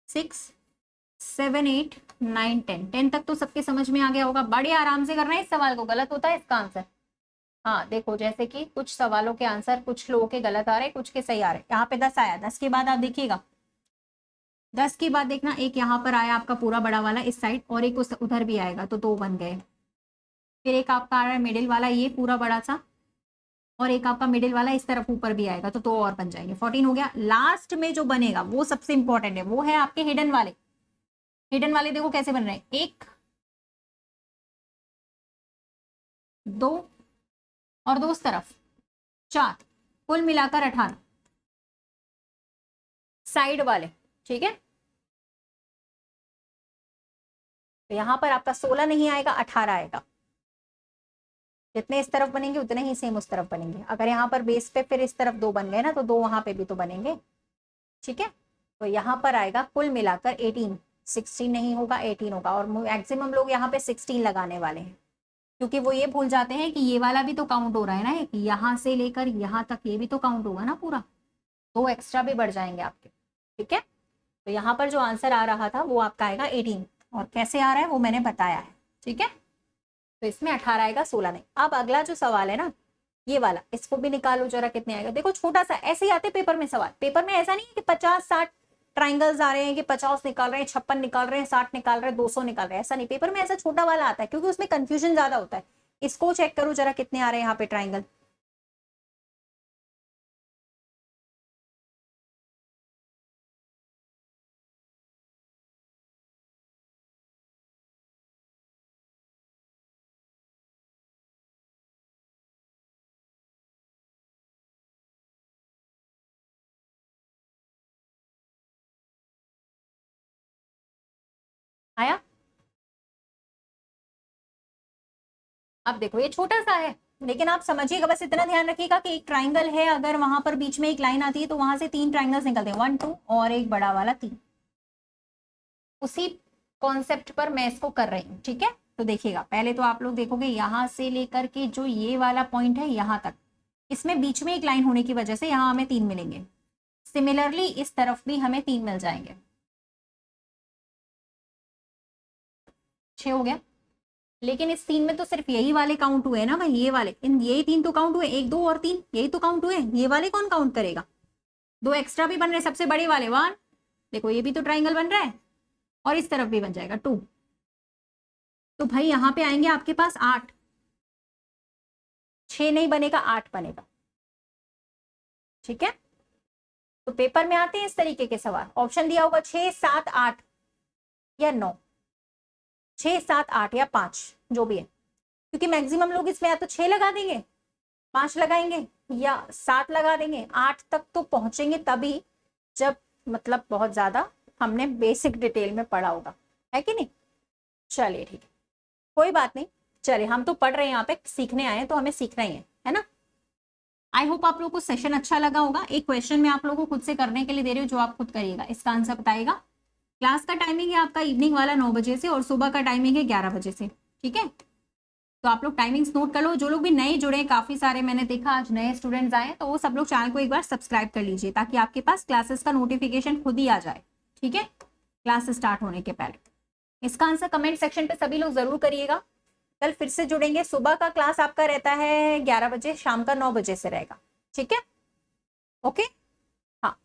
6 7 8 9 10, 10 तक तो सबके समझ में आ गया होगा। बड़े आराम से करना है इस सवाल को, गलत होता है इसका आंसर। हाँ देखो, जैसे कि कुछ सवालों के आंसर कुछ लोगों के गलत आ रहे, कुछ के सही आ रहे। यहाँ पे 10 आया, 10 के बाद आप देखिएगा, 10 के बाद देखना एक यहाँ पर आया आपका पूरा बड़ा वाला इस साइड, और एक उस उधर भी आएगा, तो 2 बन गए। फिर एक आपका आ रहा है मिडिल वाला, ये पूरा बड़ा सा, और एक आपका मिडिल वाला इस तरफ ऊपर भी आएगा, तो 2 और बन जाएंगे, 14 हो गया। लास्ट में जो बनेगा वो सबसे इंपॉर्टेंट है, वो है आपके हिडन वाले। हिडन वाले देखो कैसे बन रहे हैं, 1 2 और 2 उस तरफ 4, कुल मिलाकर 18 साइड वाले, ठीक है। तो यहां पर आपका 16 नहीं आएगा, 18 आएगा। जितने इस तरफ बनेंगे उतने ही सेम उस तरफ बनेंगे। अगर यहाँ पर बेस पे फिर इस तरफ 2 बन गए ना, तो 2 वहां पे भी तो बनेंगे, ठीक है। तो यहाँ पर आएगा कुल मिलाकर 18, 16 नहीं होगा, 18 होगा। और मैक्सिमम लोग यहाँ पे 16 लगाने वाले हैं, क्योंकि वो ये भूल जाते हैं कि ये वाला भी तो काउंट हो रहा है ना, एक यहाँ से लेकर यहाँ तक ये भी तो काउंट होगा ना पूरा, 2 एक्स्ट्रा भी बढ़ जाएंगे आपके, ठीक है। तो यहाँ पर जो आंसर आ रहा था वो आपका आएगा 18, और कैसे आ रहा है वो मैंने बताया है, ठीक है। तो इसमें 18 आएगा, 16 नहीं। अब अगला जो सवाल है ना, ये वाला, इसको भी निकालो जरा कितने आएगा। देखो छोटा सा, ऐसे ही आते पेपर में सवाल। पेपर में ऐसा नहीं है कि 50-60 ट्राइंगल्स आ रहे हैं, कि 50 निकाल रहे हैं, 56 निकाल रहे हैं, 60 निकाल रहे हैं, 200 निकाल रहे हैं, ऐसा नहीं। पेपर में ऐसा छोटा वाला आता है, क्योंकि उसमें कंफ्यूजन ज्यादा होता है। इसको चेक करो जरा कितने आ रहे हैं यहाँ पे ट्राइंगल। आया? अब देखो ये छोटा सा है, लेकिन आप समझिएगा, बस इतना ध्यान रखिएगा कि एक ट्राइंगल है, अगर वहां पर बीच में एक लाइन आती है तो वहां से 3 ट्राइंगल्स निकलते हैं, 1 2 और एक बड़ा वाला 3। उसी कॉन्सेप्ट पर मैं इसको कर रही हूँ, ठीक है। तो देखिएगा, पहले तो आप लोग देखोगे यहां से लेकर के जो ये वाला पॉइंट है यहां तक, इसमें बीच में एक लाइन होने की वजह से यहाँ हमें 3 मिलेंगे। सिमिलरली इस तरफ भी हमें 3 मिल जाएंगे, 6 हो गया। लेकिन इस 3 में तो सिर्फ यही वाले काउंट हुए ना भाई, ये वाले, इन यही 3 तो काउंट हुए, 1 2 और 3 यही तो काउंट हुए, ये वाले कौन काउंट करेगा। 2 एक्स्ट्रा भी बन रहे, सबसे बड़े वाले 1, देखो ये भी तो ट्राइंगल बन रहा है, और इस तरफ भी बन जाएगा 2। तो भाई यहाँ पे आएंगे आपके पास 8, 6 नहीं बनेगा, 8 बनेगा, ठीक है। तो पेपर में आते हैं इस तरीके के सवाल, ऑप्शन दिया होगा 6 7 8 या 9, 6 7 8 या 5, जो भी है। क्योंकि मैक्सिमम लोग इसमें या तो 6 लगा देंगे, 5 लगाएंगे, या 7 लगा देंगे। 8 तक तो पहुंचेंगे तभी जब मतलब बहुत ज्यादा हमने बेसिक डिटेल में पढ़ा होगा, है कि नहीं। चलिए ठीक है, कोई बात नहीं। चलिए, हम तो पढ़ रहे हैं यहाँ पे, सीखने आए हैं तो हमें सीखना ही है ना। आई होप आप लोगों को सेशन अच्छा लगा होगा। एक क्वेश्चन मैं आप लोगों को खुद से करने के लिए दे रही हूँ, जो आप खुद करिएगा, इसका आंसर बताइएगा। क्लास का टाइमिंग है आपका इवनिंग वाला 9 बजे से, और सुबह का टाइमिंग है 11 बजे से, ठीक है। तो आप लोग टाइमिंग्स नोट कर लो। जो लोग भी नए जुड़े, काफी सारे मैंने देखा आज नए स्टूडेंट्स आए, तो वो सब लोग चैनल को एक बार सब्सक्राइब कर लीजिए, ताकि आपके पास क्लासेस का नोटिफिकेशन खुद ही आ जाए, ठीक है, क्लास स्टार्ट होने के पहले। इसका आंसर कमेंट सेक्शन पे सभी लोग जरूर करिएगा। कल फिर से जुड़ेंगे। सुबह का क्लास आपका रहता है 11 बजे, शाम का 9 बजे से रहेगा, ठीक है, ओके। हाँ,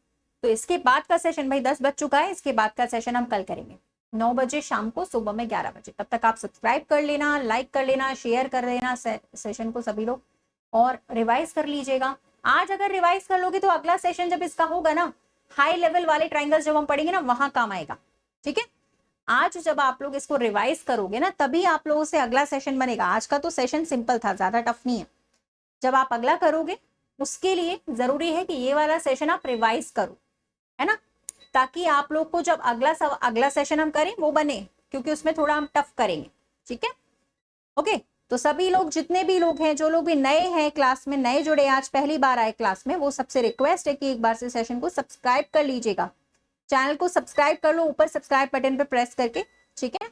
तो इसके बाद का सेशन भाई 10 बज चुका है, इसके बाद का सेशन हम कल करेंगे 9 बजे शाम को, सुबह में 11 बजे। तब तक आप सब्सक्राइब कर लेना, लाइक कर लेना, शेयर कर देना सेशन को सभी लोग, और रिवाइज कर लीजिएगा। आज अगर रिवाइज कर लोगे तो अगला सेशन जब इसका होगा ना, हाई लेवल वाले ट्राइंगल्स जब हम पढ़ेंगे ना, वहां काम आएगा, ठीक है। आज जब आप लोग इसको रिवाइज करोगे ना, तभी आप लोगों से अगला सेशन बनेगा। आज का तो सेशन सिंपल था, ज्यादा टफ नहीं है। जब आप अगला करोगे उसके लिए जरूरी है कि ये वाला सेशन आप रिवाइज करो, है ना, ताकि आप लोग को जब अगला सेशन हम करें वो बने, क्योंकि उसमें थोड़ा हम टफ करेंगे, ठीक है, ओके। तो सभी लोग, जितने भी लोग हैं, जो लोग भी नए हैं क्लास में, नए जुड़े आज पहली बार आए क्लास में, वो सबसे रिक्वेस्ट है कि एक बार से सेशन को सब्सक्राइब कर लीजिएगा। चैनल को सब्सक्राइब कर लो, ऊपर सब्सक्राइब बटन पे प्रेस करके, ठीक है।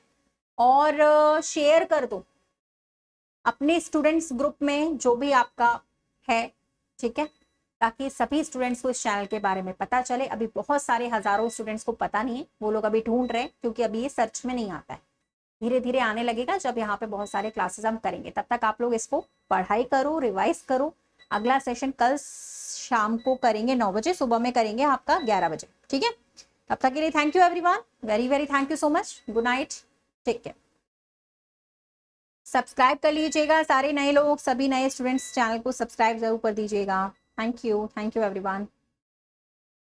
और शेयर कर दो अपने स्टूडेंट्स ग्रुप में जो भी आपका है, ठीक है, ताकि सभी स्टूडेंट्स को इस चैनल के बारे में पता चले। अभी बहुत सारे हजारों स्टूडेंट्स को पता नहीं है, वो लोग अभी ढूंढ रहे हैं, क्योंकि अभी ये सर्च में नहीं आता है। धीरे धीरे आने लगेगा जब यहाँ पे बहुत सारे क्लासेस हम करेंगे। तब तक आप लोग इसको पढ़ाई करो, रिवाइज करो। अगला सेशन कल शाम को करेंगे 9 बजे, सुबह में करेंगे आपका 11 बजे, ठीक है। तब तक के लिए thank you everyone, very very thank you so much. Good night, take care. Subscribe कर लीजिएगा सारे नए लोग, सभी नए स्टूडेंट्स चैनल को सब्सक्राइब जरूर कर दीजिएगा। Thank you everyone.